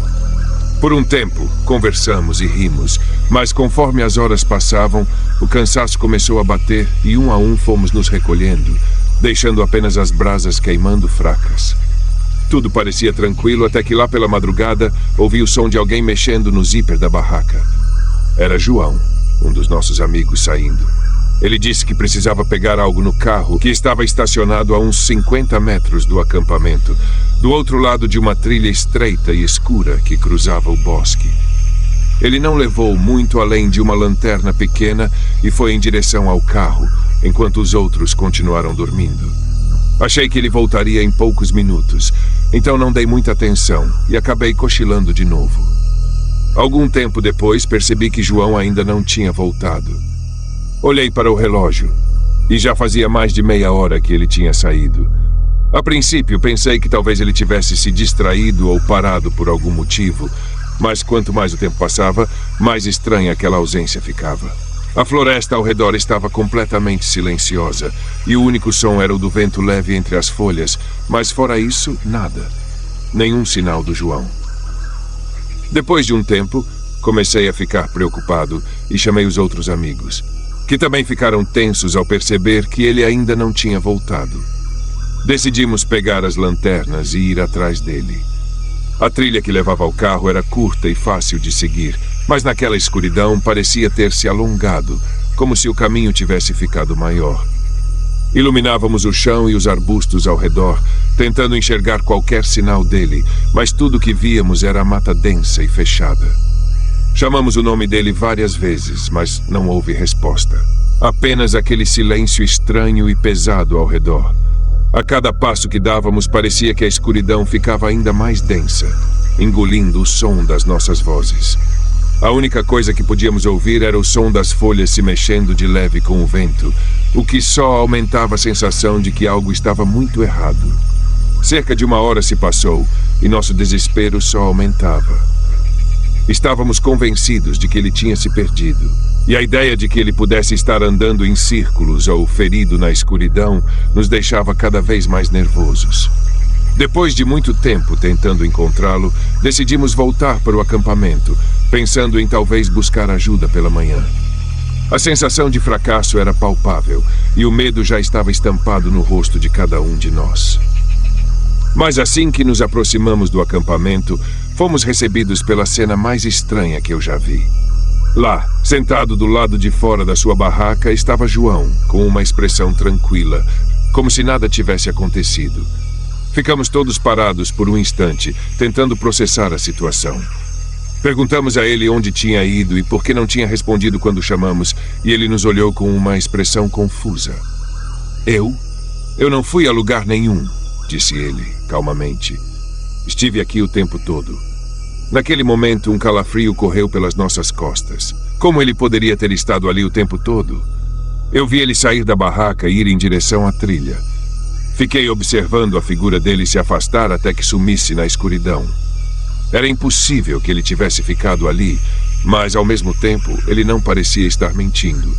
Por um tempo, conversamos e rimos, mas conforme as horas passavam, o cansaço começou a bater e um a um fomos nos recolhendo, deixando apenas as brasas queimando fracas. Tudo parecia tranquilo até que lá pela madrugada ouvi o som de alguém mexendo no zíper da barraca. Era João, um dos nossos amigos, saindo. Ele disse que precisava pegar algo no carro que estava estacionado a uns 50 metros do acampamento, do outro lado de uma trilha estreita e escura que cruzava o bosque. Ele não levou muito além de uma lanterna pequena e foi em direção ao carro, enquanto os outros continuaram dormindo. Achei que ele voltaria em poucos minutos, então não dei muita atenção e acabei cochilando de novo. Algum tempo depois, percebi que João ainda não tinha voltado. Olhei para o relógio e já fazia mais de meia hora que ele tinha saído. A princípio, pensei que talvez ele tivesse se distraído ou parado por algum motivo, mas quanto mais o tempo passava, mais estranha aquela ausência ficava. A floresta ao redor estava completamente silenciosa e o único som era o do vento leve entre as folhas, mas fora isso, nada. Nenhum sinal do João. Depois de um tempo, comecei a ficar preocupado e chamei os outros amigos, que também ficaram tensos ao perceber que ele ainda não tinha voltado. Decidimos pegar as lanternas e ir atrás dele. A trilha que levava ao carro era curta e fácil de seguir, mas naquela escuridão parecia ter se alongado, como se o caminho tivesse ficado maior. Iluminávamos o chão e os arbustos ao redor, tentando enxergar qualquer sinal dele, mas tudo que víamos era a mata densa e fechada. Chamamos o nome dele várias vezes, mas não houve resposta. Apenas aquele silêncio estranho e pesado ao redor. A cada passo que dávamos, parecia que a escuridão ficava ainda mais densa, engolindo o som das nossas vozes. A única coisa que podíamos ouvir era o som das folhas se mexendo de leve com o vento, o que só aumentava a sensação de que algo estava muito errado. Cerca de uma hora se passou e nosso desespero só aumentava. Estávamos convencidos de que ele tinha se perdido, e a ideia de que ele pudesse estar andando em círculos ou ferido na escuridão nos deixava cada vez mais nervosos. Depois de muito tempo tentando encontrá-lo, decidimos voltar para o acampamento, pensando em talvez buscar ajuda pela manhã. A sensação de fracasso era palpável e o medo já estava estampado no rosto de cada um de nós. Mas assim que nos aproximamos do acampamento, fomos recebidos pela cena mais estranha que eu já vi. Lá, sentado do lado de fora da sua barraca, estava João, com uma expressão tranquila, como se nada tivesse acontecido. Ficamos todos parados por um instante, tentando processar a situação. Perguntamos a ele onde tinha ido e por que não tinha respondido quando chamamos, e ele nos olhou com uma expressão confusa. Eu não fui a lugar nenhum, disse ele, calmamente. Estive aqui o tempo todo. Naquele momento, um calafrio correu pelas nossas costas. Como ele poderia ter estado ali o tempo todo? Eu vi ele sair da barraca e ir em direção à trilha. Fiquei observando a figura dele se afastar até que sumisse na escuridão. Era impossível que ele tivesse ficado ali, mas, ao mesmo tempo, ele não parecia estar mentindo.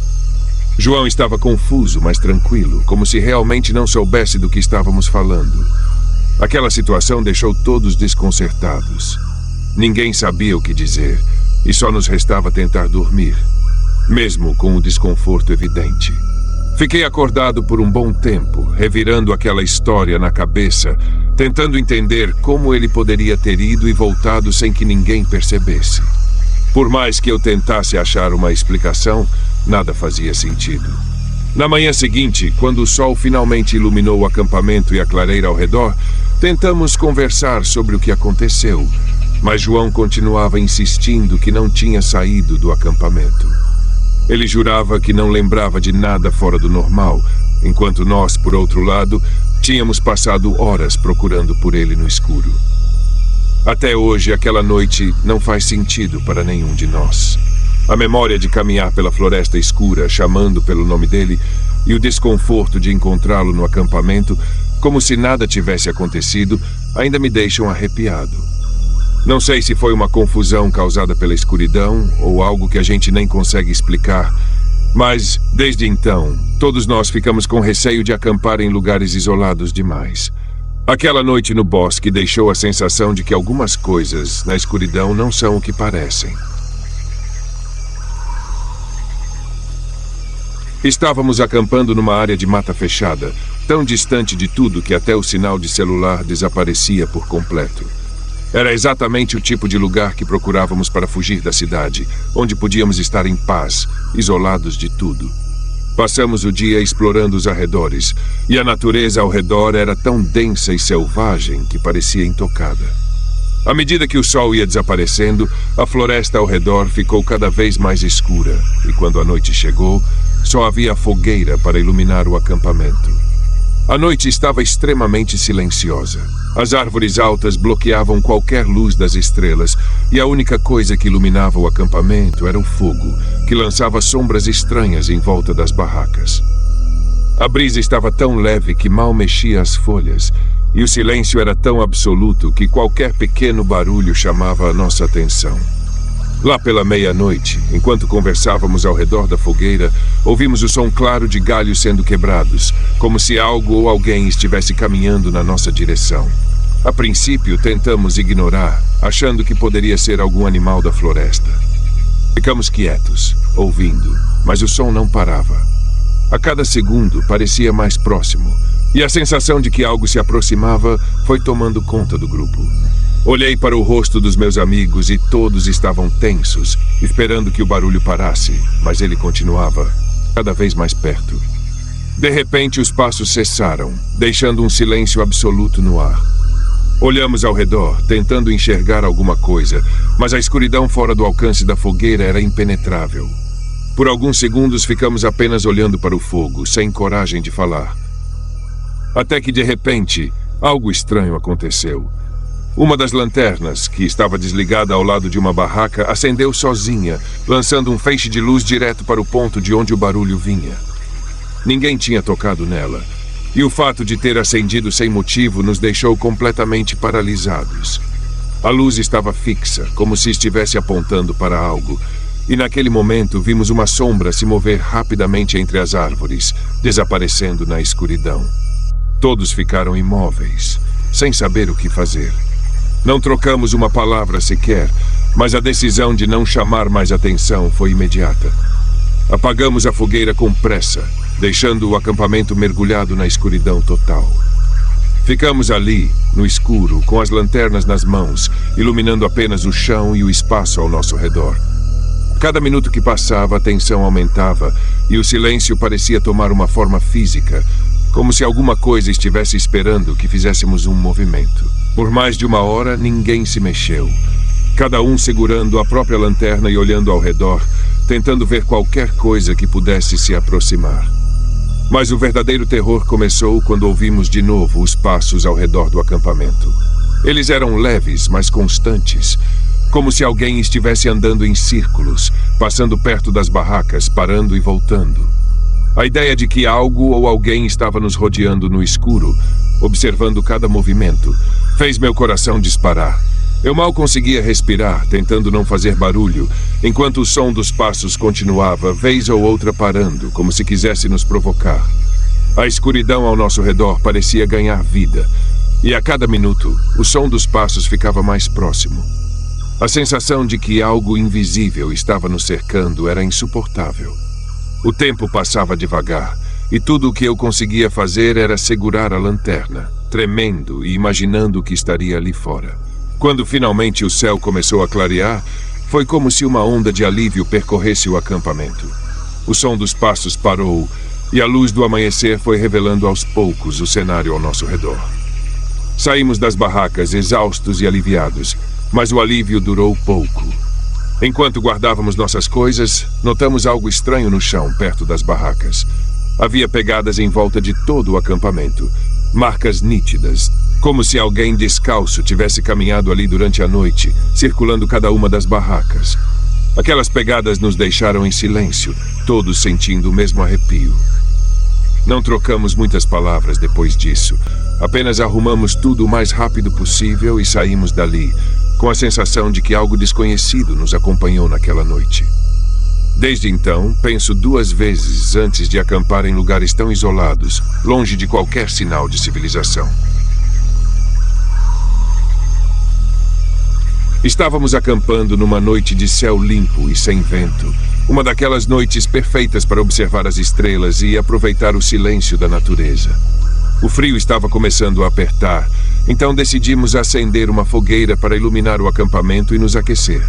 João estava confuso, mas tranquilo, como se realmente não soubesse do que estávamos falando. Aquela situação deixou todos desconcertados. Ninguém sabia o que dizer, e só nos restava tentar dormir, mesmo com o desconforto evidente. Fiquei acordado por um bom tempo, revirando aquela história na cabeça, tentando entender como ele poderia ter ido e voltado sem que ninguém percebesse. Por mais que eu tentasse achar uma explicação, nada fazia sentido. Na manhã seguinte, quando o sol finalmente iluminou o acampamento e a clareira ao redor, tentamos conversar sobre o que aconteceu, mas João continuava insistindo que não tinha saído do acampamento. Ele jurava que não lembrava de nada fora do normal, enquanto nós, por outro lado, tínhamos passado horas procurando por ele no escuro. Até hoje, aquela noite não faz sentido para nenhum de nós. A memória de caminhar pela floresta escura, chamando pelo nome dele, e o desconforto de encontrá-lo no acampamento, como se nada tivesse acontecido, ainda me deixam arrepiado. Não sei se foi uma confusão causada pela escuridão ou algo que a gente nem consegue explicar, mas, desde então, todos nós ficamos com receio de acampar em lugares isolados demais. Aquela noite no bosque deixou a sensação de que algumas coisas na escuridão não são o que parecem. Estávamos acampando numa área de mata fechada, tão distante de tudo que até o sinal de celular desaparecia por completo. Era exatamente o tipo de lugar que procurávamos para fugir da cidade, onde podíamos estar em paz, isolados de tudo. Passamos o dia explorando os arredores, e a natureza ao redor era tão densa e selvagem que parecia intocada. À medida que o sol ia desaparecendo, a floresta ao redor ficou cada vez mais escura, e quando a noite chegou, só havia fogueira para iluminar o acampamento. A noite estava extremamente silenciosa. As árvores altas bloqueavam qualquer luz das estrelas, e a única coisa que iluminava o acampamento era o fogo, que lançava sombras estranhas em volta das barracas. A brisa estava tão leve que mal mexia as folhas, e o silêncio era tão absoluto que qualquer pequeno barulho chamava a nossa atenção. Lá pela meia-noite, enquanto conversávamos ao redor da fogueira, ouvimos o som claro de galhos sendo quebrados, como se algo ou alguém estivesse caminhando na nossa direção. A princípio, tentamos ignorar, achando que poderia ser algum animal da floresta. Ficamos quietos, ouvindo, mas o som não parava. A cada segundo parecia mais próximo, e a sensação de que algo se aproximava foi tomando conta do grupo. Olhei para o rosto dos meus amigos e todos estavam tensos, esperando que o barulho parasse, mas ele continuava, cada vez mais perto. De repente, os passos cessaram, deixando um silêncio absoluto no ar. Olhamos ao redor, tentando enxergar alguma coisa, mas a escuridão fora do alcance da fogueira era impenetrável. Por alguns segundos ficamos apenas olhando para o fogo, sem coragem de falar. Até que, de repente, algo estranho aconteceu. Uma das lanternas, que estava desligada ao lado de uma barraca, acendeu sozinha, lançando um feixe de luz direto para o ponto de onde o barulho vinha. Ninguém tinha tocado nela, e o fato de ter acendido sem motivo nos deixou completamente paralisados. A luz estava fixa, como se estivesse apontando para algo, e naquele momento vimos uma sombra se mover rapidamente entre as árvores, desaparecendo na escuridão. Todos ficaram imóveis, sem saber o que fazer. Não trocamos uma palavra sequer, mas a decisão de não chamar mais atenção foi imediata. Apagamos a fogueira com pressa, deixando o acampamento mergulhado na escuridão total. Ficamos ali, no escuro, com as lanternas nas mãos, iluminando apenas o chão e o espaço ao nosso redor. Cada minuto que passava, a tensão aumentava e o silêncio parecia tomar uma forma física, como se alguma coisa estivesse esperando que fizéssemos um movimento. Por mais de uma hora, ninguém se mexeu. Cada um segurando a própria lanterna e olhando ao redor, tentando ver qualquer coisa que pudesse se aproximar. Mas o verdadeiro terror começou quando ouvimos de novo os passos ao redor do acampamento. Eles eram leves, mas constantes, como se alguém estivesse andando em círculos, passando perto das barracas, parando e voltando. A ideia de que algo ou alguém estava nos rodeando no escuro, observando cada movimento, fez meu coração disparar. Eu mal conseguia respirar, tentando não fazer barulho, enquanto o som dos passos continuava, vez ou outra parando, como se quisesse nos provocar. A escuridão ao nosso redor parecia ganhar vida, e a cada minuto, o som dos passos ficava mais próximo. A sensação de que algo invisível estava nos cercando era insuportável. O tempo passava devagar, e tudo o que eu conseguia fazer era segurar a lanterna, tremendo e imaginando o que estaria ali fora. Quando finalmente o céu começou a clarear, foi como se uma onda de alívio percorresse o acampamento. O som dos passos parou, e a luz do amanhecer foi revelando aos poucos o cenário ao nosso redor. Saímos das barracas exaustos e aliviados, mas o alívio durou pouco. Enquanto guardávamos nossas coisas, notamos algo estranho no chão, perto das barracas. Havia pegadas em volta de todo o acampamento, marcas nítidas, como se alguém descalço tivesse caminhado ali durante a noite, circulando cada uma das barracas. Aquelas pegadas nos deixaram em silêncio, todos sentindo o mesmo arrepio. Não trocamos muitas palavras depois disso. Apenas arrumamos tudo o mais rápido possível e saímos dali, com a sensação de que algo desconhecido nos acompanhou naquela noite. Desde então, penso 2 vezes antes de acampar em lugares tão isolados, longe de qualquer sinal de civilização. Estávamos acampando numa noite de céu limpo e sem vento, uma daquelas noites perfeitas para observar as estrelas e aproveitar o silêncio da natureza. O frio estava começando a apertar, então decidimos acender uma fogueira para iluminar o acampamento e nos aquecer.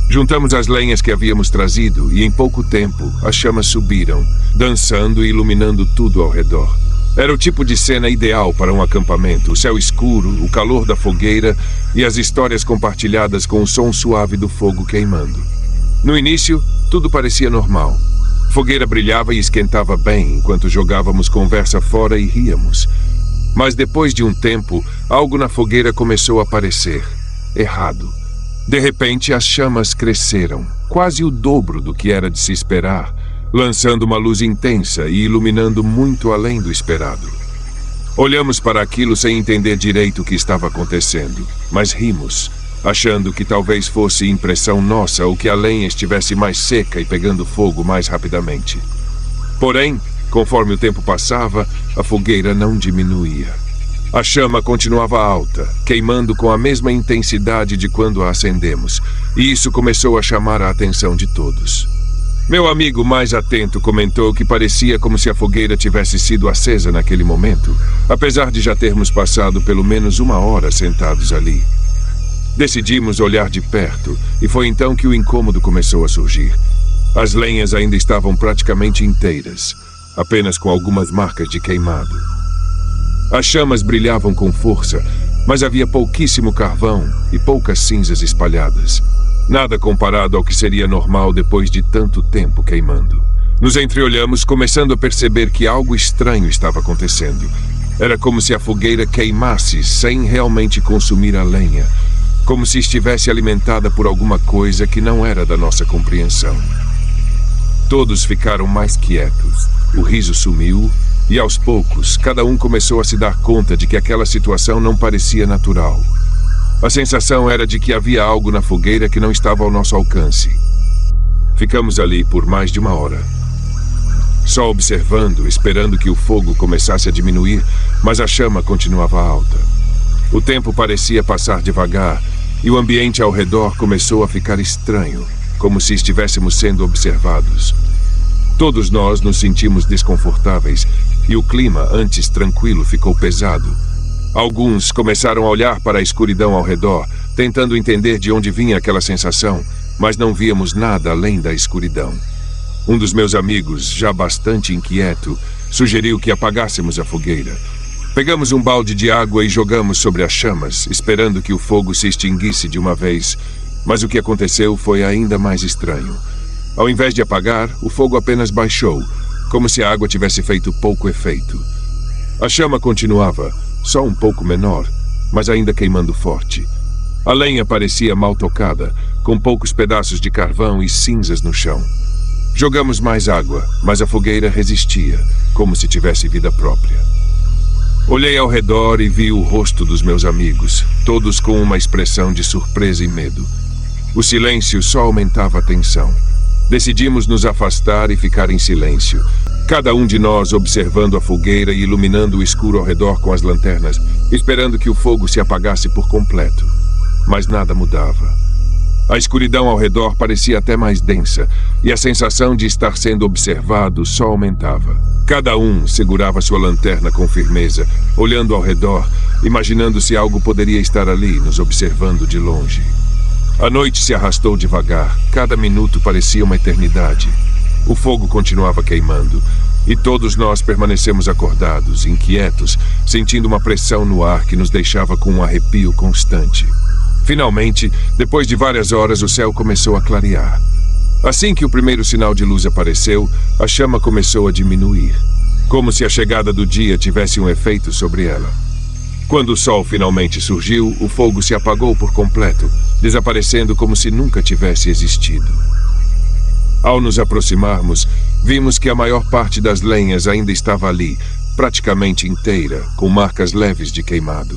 Juntamos as lenhas que havíamos trazido e em pouco tempo as chamas subiram, dançando e iluminando tudo ao redor. Era o tipo de cena ideal para um acampamento: o céu escuro, o calor da fogueira e as histórias compartilhadas com o som suave do fogo queimando. No início, tudo parecia normal. A fogueira brilhava e esquentava bem enquanto jogávamos conversa fora e ríamos. Mas depois de um tempo, algo na fogueira começou a aparecer errado. De repente, as chamas cresceram, quase o dobro do que era de se esperar, lançando uma luz intensa e iluminando muito além do esperado. Olhamos para aquilo sem entender direito o que estava acontecendo, mas rimos, achando que talvez fosse impressão nossa ou que a lenha estivesse mais seca e pegando fogo mais rapidamente. Porém, conforme o tempo passava, a fogueira não diminuía. A chama continuava alta, queimando com a mesma intensidade de quando a acendemos, e isso começou a chamar a atenção de todos. Meu amigo mais atento comentou que parecia como se a fogueira tivesse sido acesa naquele momento, apesar de já termos passado pelo menos 1 hora sentados ali. Decidimos olhar de perto, e foi então que o incômodo começou a surgir. As lenhas ainda estavam praticamente inteiras, apenas com algumas marcas de queimado. As chamas brilhavam com força, mas havia pouquíssimo carvão e poucas cinzas espalhadas. Nada comparado ao que seria normal depois de tanto tempo queimando. Nos entreolhamos, começando a perceber que algo estranho estava acontecendo. Era como se a fogueira queimasse sem realmente consumir a lenha, como se estivesse alimentada por alguma coisa que não era da nossa compreensão. Todos ficaram mais quietos. O riso sumiu. E aos poucos, cada um começou a se dar conta de que aquela situação não parecia natural. A sensação era de que havia algo na fogueira que não estava ao nosso alcance. Ficamos ali por mais de 1 hora. Só observando, esperando que o fogo começasse a diminuir, mas a chama continuava alta. O tempo parecia passar devagar, e o ambiente ao redor começou a ficar estranho, como se estivéssemos sendo observados. Todos nós nos sentimos desconfortáveis e o clima, antes tranquilo, ficou pesado. Alguns começaram a olhar para a escuridão ao redor, tentando entender de onde vinha aquela sensação, mas não víamos nada além da escuridão. Um dos meus amigos, já bastante inquieto, sugeriu que apagássemos a fogueira. Pegamos um balde de água e jogamos sobre as chamas, esperando que o fogo se extinguisse de uma vez, mas o que aconteceu foi ainda mais estranho. Ao invés de apagar, o fogo apenas baixou, como se a água tivesse feito pouco efeito. A chama continuava, só um pouco menor, mas ainda queimando forte. A lenha parecia mal tocada, com poucos pedaços de carvão e cinzas no chão. Jogamos mais água, mas a fogueira resistia, como se tivesse vida própria. Olhei ao redor e vi o rosto dos meus amigos, todos com uma expressão de surpresa e medo. O silêncio só aumentava a tensão. Decidimos nos afastar e ficar em silêncio, cada um de nós observando a fogueira e iluminando o escuro ao redor com as lanternas, esperando que o fogo se apagasse por completo. Mas nada mudava. A escuridão ao redor parecia até mais densa, e a sensação de estar sendo observado só aumentava. Cada um segurava sua lanterna com firmeza, olhando ao redor, imaginando se algo poderia estar ali, nos observando de longe. A noite se arrastou devagar, cada minuto parecia uma eternidade. O fogo continuava queimando, e todos nós permanecemos acordados, inquietos, sentindo uma pressão no ar que nos deixava com um arrepio constante. Finalmente, depois de várias horas, o céu começou a clarear. Assim que o primeiro sinal de luz apareceu, a chama começou a diminuir, como se a chegada do dia tivesse um efeito sobre ela. Quando o sol finalmente surgiu, o fogo se apagou por completo, desaparecendo como se nunca tivesse existido. Ao nos aproximarmos, vimos que a maior parte das lenhas ainda estava ali, praticamente inteira, com marcas leves de queimado.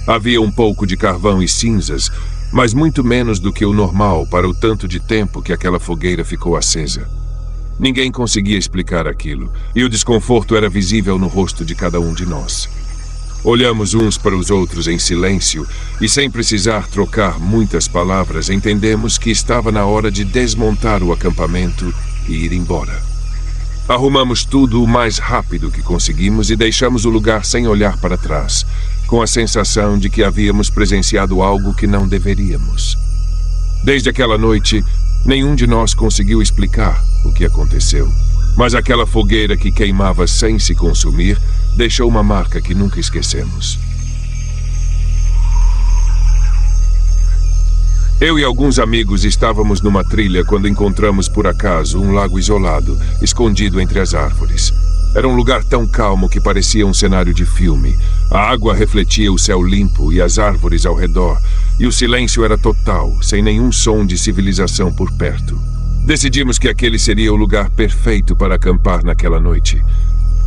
Havia um pouco de carvão e cinzas, mas muito menos do que o normal para o tanto de tempo que aquela fogueira ficou acesa. Ninguém conseguia explicar aquilo, e o desconforto era visível no rosto de cada um de nós. Olhamos uns para os outros em silêncio e, sem precisar trocar muitas palavras, entendemos que estava na hora de desmontar o acampamento e ir embora. Arrumamos tudo o mais rápido que conseguimos e deixamos o lugar sem olhar para trás, com a sensação de que havíamos presenciado algo que não deveríamos. Desde aquela noite, nenhum de nós conseguiu explicar o que aconteceu, mas aquela fogueira que queimava sem se consumir deixou uma marca que nunca esquecemos. Eu e alguns amigos estávamos numa trilha quando encontramos por acaso um lago isolado, escondido entre as árvores. Era um lugar tão calmo que parecia um cenário de filme. A água refletia o céu limpo e as árvores ao redor, e o silêncio era total, sem nenhum som de civilização por perto. Decidimos que aquele seria o lugar perfeito para acampar naquela noite.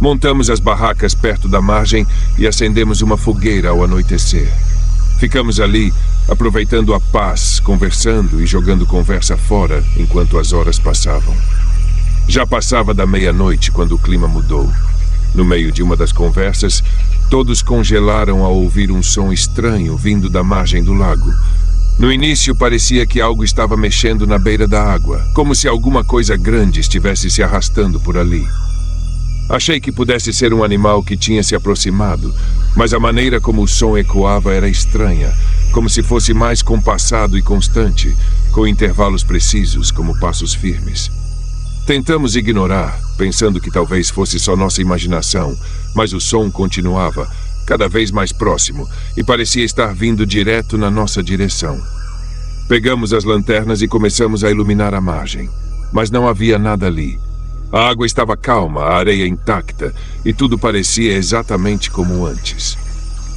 Montamos as barracas perto da margem e acendemos uma fogueira ao anoitecer. Ficamos ali, aproveitando a paz, conversando e jogando conversa fora enquanto as horas passavam. Já passava da meia-noite quando o clima mudou. No meio de uma das conversas, todos congelaram ao ouvir um som estranho vindo da margem do lago. No início parecia que algo estava mexendo na beira da água, como se alguma coisa grande estivesse se arrastando por ali. Achei que pudesse ser um animal que tinha se aproximado, mas a maneira como o som ecoava era estranha, como se fosse mais compassado e constante, com intervalos precisos, como passos firmes. Tentamos ignorar, pensando que talvez fosse só nossa imaginação, mas o som continuava, cada vez mais próximo, e parecia estar vindo direto na nossa direção. Pegamos as lanternas e começamos a iluminar a margem, mas não havia nada ali. A água estava calma, a areia intacta, e tudo parecia exatamente como antes.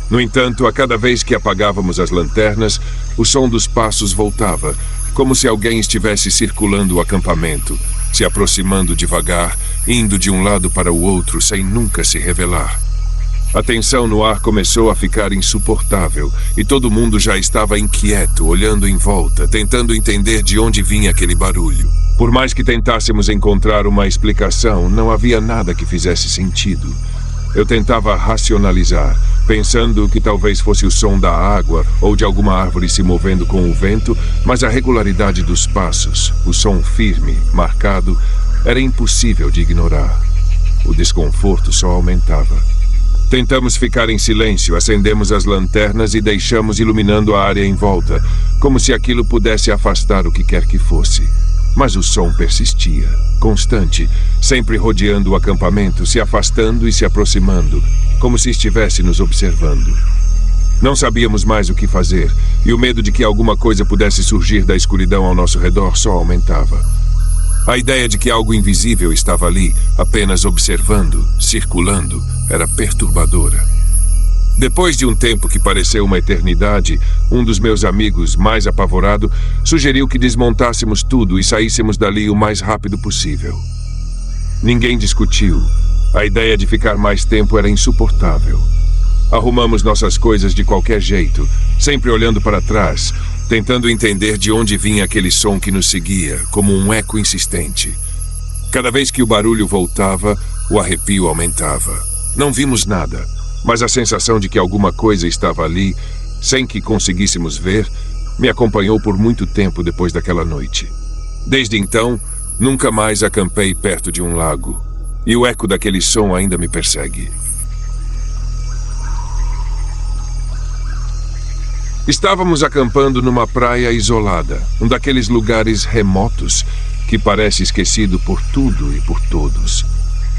No entanto, a cada vez que apagávamos as lanternas, o som dos passos voltava, como se alguém estivesse circulando o acampamento, se aproximando devagar, indo de um lado para o outro sem nunca se revelar. A tensão no ar começou a ficar insuportável e todo mundo já estava inquieto, olhando em volta, tentando entender de onde vinha aquele barulho. Por mais que tentássemos encontrar uma explicação, não havia nada que fizesse sentido. Eu tentava racionalizar, pensando que talvez fosse o som da água ou de alguma árvore se movendo com o vento, mas a regularidade dos passos, o som firme, marcado, era impossível de ignorar. O desconforto só aumentava. Tentamos ficar em silêncio, acendemos as lanternas e deixamos iluminando a área em volta, como se aquilo pudesse afastar o que quer que fosse. Mas o som persistia, constante, sempre rodeando o acampamento, se afastando e se aproximando, como se estivesse nos observando. Não sabíamos mais o que fazer, e o medo de que alguma coisa pudesse surgir da escuridão ao nosso redor só aumentava. A ideia de que algo invisível estava ali, apenas observando, circulando, era perturbadora. Depois de um tempo que pareceu uma eternidade, um dos meus amigos, mais apavorado, sugeriu que desmontássemos tudo e saíssemos dali o mais rápido possível. Ninguém discutiu. A ideia de ficar mais tempo era insuportável. Arrumamos nossas coisas de qualquer jeito, sempre olhando para trás, tentando entender de onde vinha aquele som que nos seguia, como um eco insistente. Cada vez que o barulho voltava, o arrepio aumentava. Não vimos nada, mas a sensação de que alguma coisa estava ali, sem que conseguíssemos ver, me acompanhou por muito tempo depois daquela noite. Desde então, nunca mais acampei perto de um lago, e o eco daquele som ainda me persegue. Estávamos acampando numa praia isolada, um daqueles lugares remotos que parece esquecido por tudo e por todos.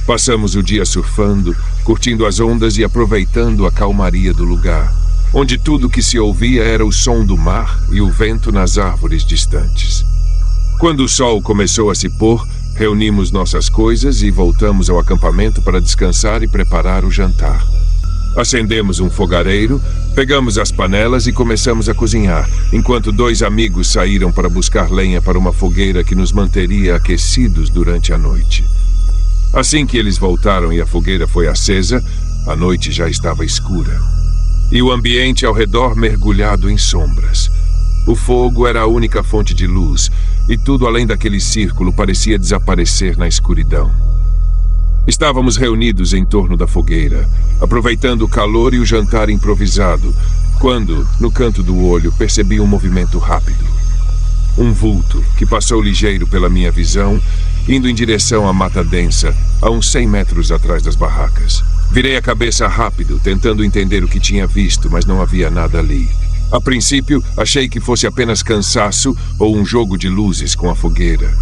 Passamos o dia surfando, curtindo as ondas e aproveitando a calmaria do lugar, onde tudo que se ouvia era o som do mar e o vento nas árvores distantes. Quando o sol começou a se pôr, reunimos nossas coisas e voltamos ao acampamento para descansar e preparar o jantar. Acendemos um fogareiro, pegamos as panelas e começamos a cozinhar, enquanto 2 amigos saíram para buscar lenha para uma fogueira que nos manteria aquecidos durante a noite. Assim que eles voltaram e a fogueira foi acesa, a noite já estava escura. E o ambiente ao redor mergulhado em sombras. O fogo era a única fonte de luz, e tudo além daquele círculo parecia desaparecer na escuridão. Estávamos reunidos em torno da fogueira, aproveitando o calor e o jantar improvisado, quando, no canto do olho, percebi um movimento rápido. Um vulto que passou ligeiro pela minha visão, indo em direção à mata densa, a uns 100 metros atrás das barracas. Virei a cabeça rápido, tentando entender o que tinha visto, mas não havia nada ali. A princípio, achei que fosse apenas cansaço ou um jogo de luzes com a fogueira.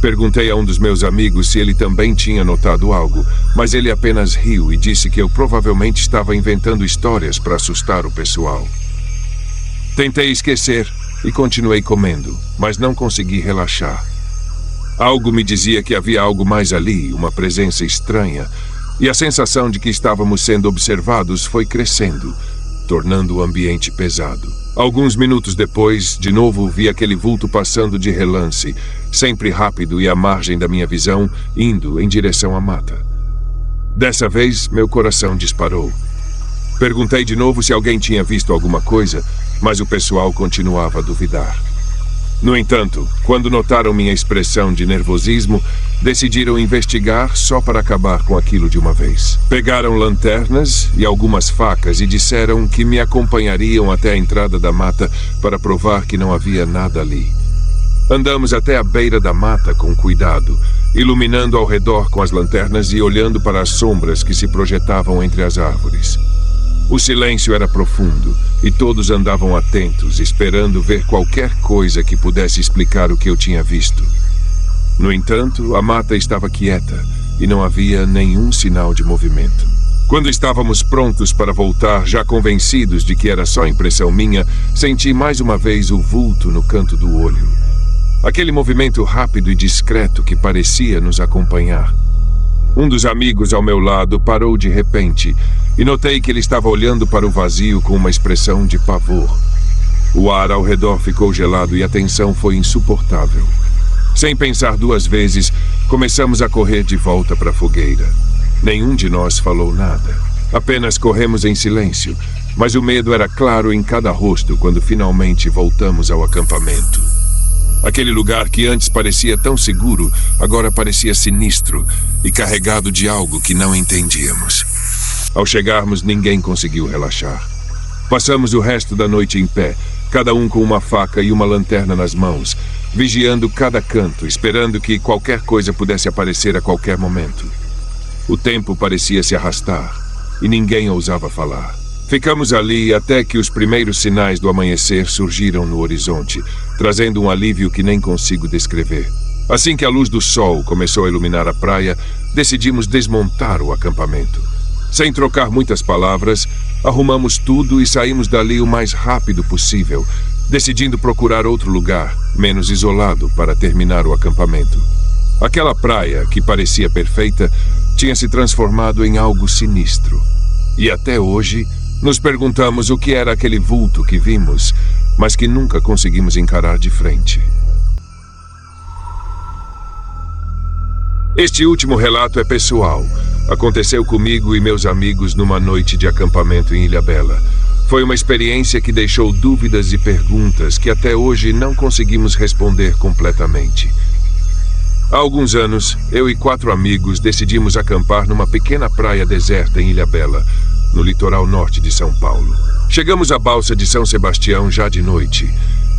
Perguntei a um dos meus amigos se ele também tinha notado algo, mas ele apenas riu e disse que eu provavelmente estava inventando histórias para assustar o pessoal. Tentei esquecer e continuei comendo, mas não consegui relaxar. Algo me dizia que havia algo mais ali, uma presença estranha, e a sensação de que estávamos sendo observados foi crescendo, tornando o ambiente pesado. Alguns minutos depois, de novo vi aquele vulto passando de relance, sempre rápido e à margem da minha visão, indo em direção à mata. Dessa vez, meu coração disparou. Perguntei de novo se alguém tinha visto alguma coisa, mas o pessoal continuava a duvidar. No entanto, quando notaram minha expressão de nervosismo, decidiram investigar só para acabar com aquilo de uma vez. Pegaram lanternas e algumas facas e disseram que me acompanhariam até a entrada da mata para provar que não havia nada ali. Andamos até a beira da mata com cuidado, iluminando ao redor com as lanternas e olhando para as sombras que se projetavam entre as árvores. O silêncio era profundo e todos andavam atentos, esperando ver qualquer coisa que pudesse explicar o que eu tinha visto. No entanto, a mata estava quieta e não havia nenhum sinal de movimento. Quando estávamos prontos para voltar, já convencidos de que era só impressão minha, senti mais uma vez o vulto no canto do olho. Aquele movimento rápido e discreto que parecia nos acompanhar. Um dos amigos ao meu lado parou de repente e notei que ele estava olhando para o vazio com uma expressão de pavor. O ar ao redor ficou gelado e a tensão foi insuportável. Sem pensar 2 vezes, começamos a correr de volta para a fogueira. Nenhum de nós falou nada. Apenas corremos em silêncio, mas o medo era claro em cada rosto quando finalmente voltamos ao acampamento. Aquele lugar que antes parecia tão seguro, agora parecia sinistro e carregado de algo que não entendíamos. Ao chegarmos, ninguém conseguiu relaxar. Passamos o resto da noite em pé, cada um com uma faca e uma lanterna nas mãos, vigiando cada canto, esperando que qualquer coisa pudesse aparecer a qualquer momento. O tempo parecia se arrastar e ninguém ousava falar. Ficamos ali até que os primeiros sinais do amanhecer surgiram no horizonte, trazendo um alívio que nem consigo descrever. Assim que a luz do sol começou a iluminar a praia, decidimos desmontar o acampamento. Sem trocar muitas palavras, arrumamos tudo e saímos dali o mais rápido possível, decidindo procurar outro lugar, menos isolado, para terminar o acampamento. Aquela praia, que parecia perfeita, tinha se transformado em algo sinistro. E até hoje, nos perguntamos o que era aquele vulto que vimos, mas que nunca conseguimos encarar de frente. Este último relato é pessoal. Aconteceu comigo e meus amigos numa noite de acampamento em Ilhabela. Foi uma experiência que deixou dúvidas e perguntas que até hoje não conseguimos responder completamente. Há alguns anos, eu e 4 amigos decidimos acampar numa pequena praia deserta em Ilhabela, no litoral norte de São Paulo. Chegamos à balsa de São Sebastião já de noite,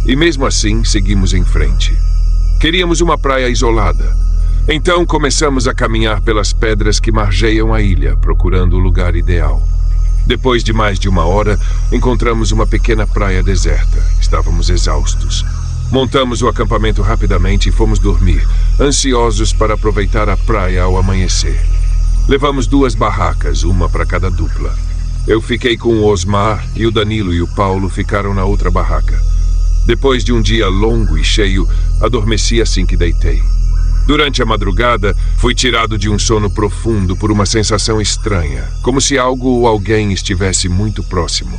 e mesmo assim seguimos em frente. Queríamos uma praia isolada. Então começamos a caminhar pelas pedras que margeiam a ilha, procurando o lugar ideal. Depois de mais de 1 hora, encontramos uma pequena praia deserta. Estávamos exaustos. Montamos o acampamento rapidamente e fomos dormir, ansiosos para aproveitar a praia ao amanhecer. Levamos 2 barracas, uma para cada dupla. Eu fiquei com o Osmar e o Danilo e o Paulo ficaram na outra barraca. Depois de um dia longo e cheio, adormeci assim que deitei. Durante a madrugada, fui tirado de um sono profundo por uma sensação estranha, como se algo ou alguém estivesse muito próximo.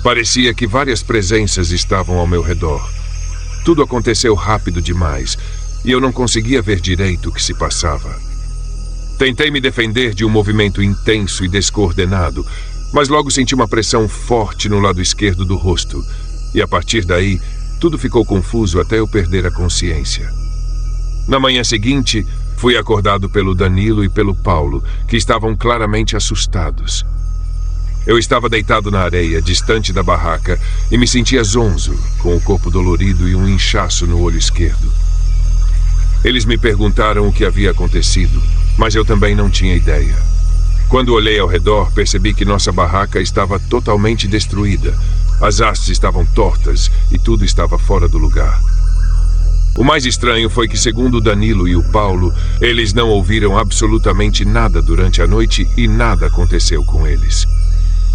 Parecia que várias presenças estavam ao meu redor. Tudo aconteceu rápido demais, e eu não conseguia ver direito o que se passava. Tentei me defender de um movimento intenso e descoordenado, mas logo senti uma pressão forte no lado esquerdo do rosto, e a partir daí, tudo ficou confuso até eu perder a consciência. Na manhã seguinte, fui acordado pelo Danilo e pelo Paulo, que estavam claramente assustados. Eu estava deitado na areia, distante da barraca, e me sentia zonzo, com o corpo dolorido e um inchaço no olho esquerdo. Eles me perguntaram o que havia acontecido, mas eu também não tinha ideia. Quando olhei ao redor, percebi que nossa barraca estava totalmente destruída. As hastes estavam tortas e tudo estava fora do lugar. O mais estranho foi que, segundo o Danilo e o Paulo, eles não ouviram absolutamente nada durante a noite e nada aconteceu com eles.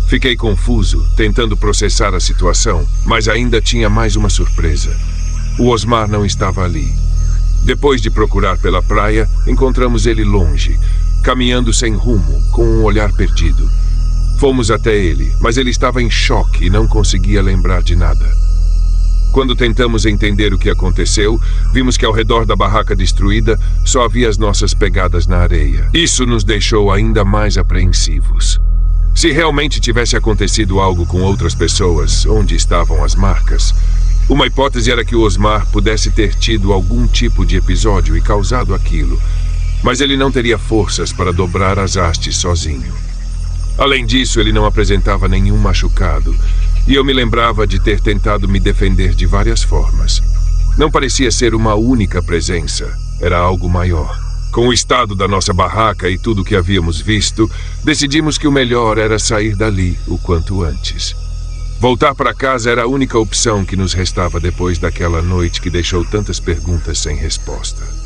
Fiquei confuso, tentando processar a situação, mas ainda tinha mais uma surpresa. O Osmar não estava ali. Depois de procurar pela praia, encontramos ele longe, caminhando sem rumo, com um olhar perdido. Fomos até ele, mas ele estava em choque e não conseguia lembrar de nada. Quando tentamos entender o que aconteceu, vimos que ao redor da barraca destruída só havia as nossas pegadas na areia. Isso nos deixou ainda mais apreensivos. Se realmente tivesse acontecido algo com outras pessoas, onde estavam as marcas? Uma hipótese era que o Osmar pudesse ter tido algum tipo de episódio e causado aquilo, mas ele não teria forças para dobrar as hastes sozinho. Além disso, ele não apresentava nenhum machucado, e eu me lembrava de ter tentado me defender de várias formas. Não parecia ser uma única presença, era algo maior. Com o estado da nossa barraca e tudo o que havíamos visto, decidimos que o melhor era sair dali o quanto antes. Voltar para casa era a única opção que nos restava depois daquela noite que deixou tantas perguntas sem resposta.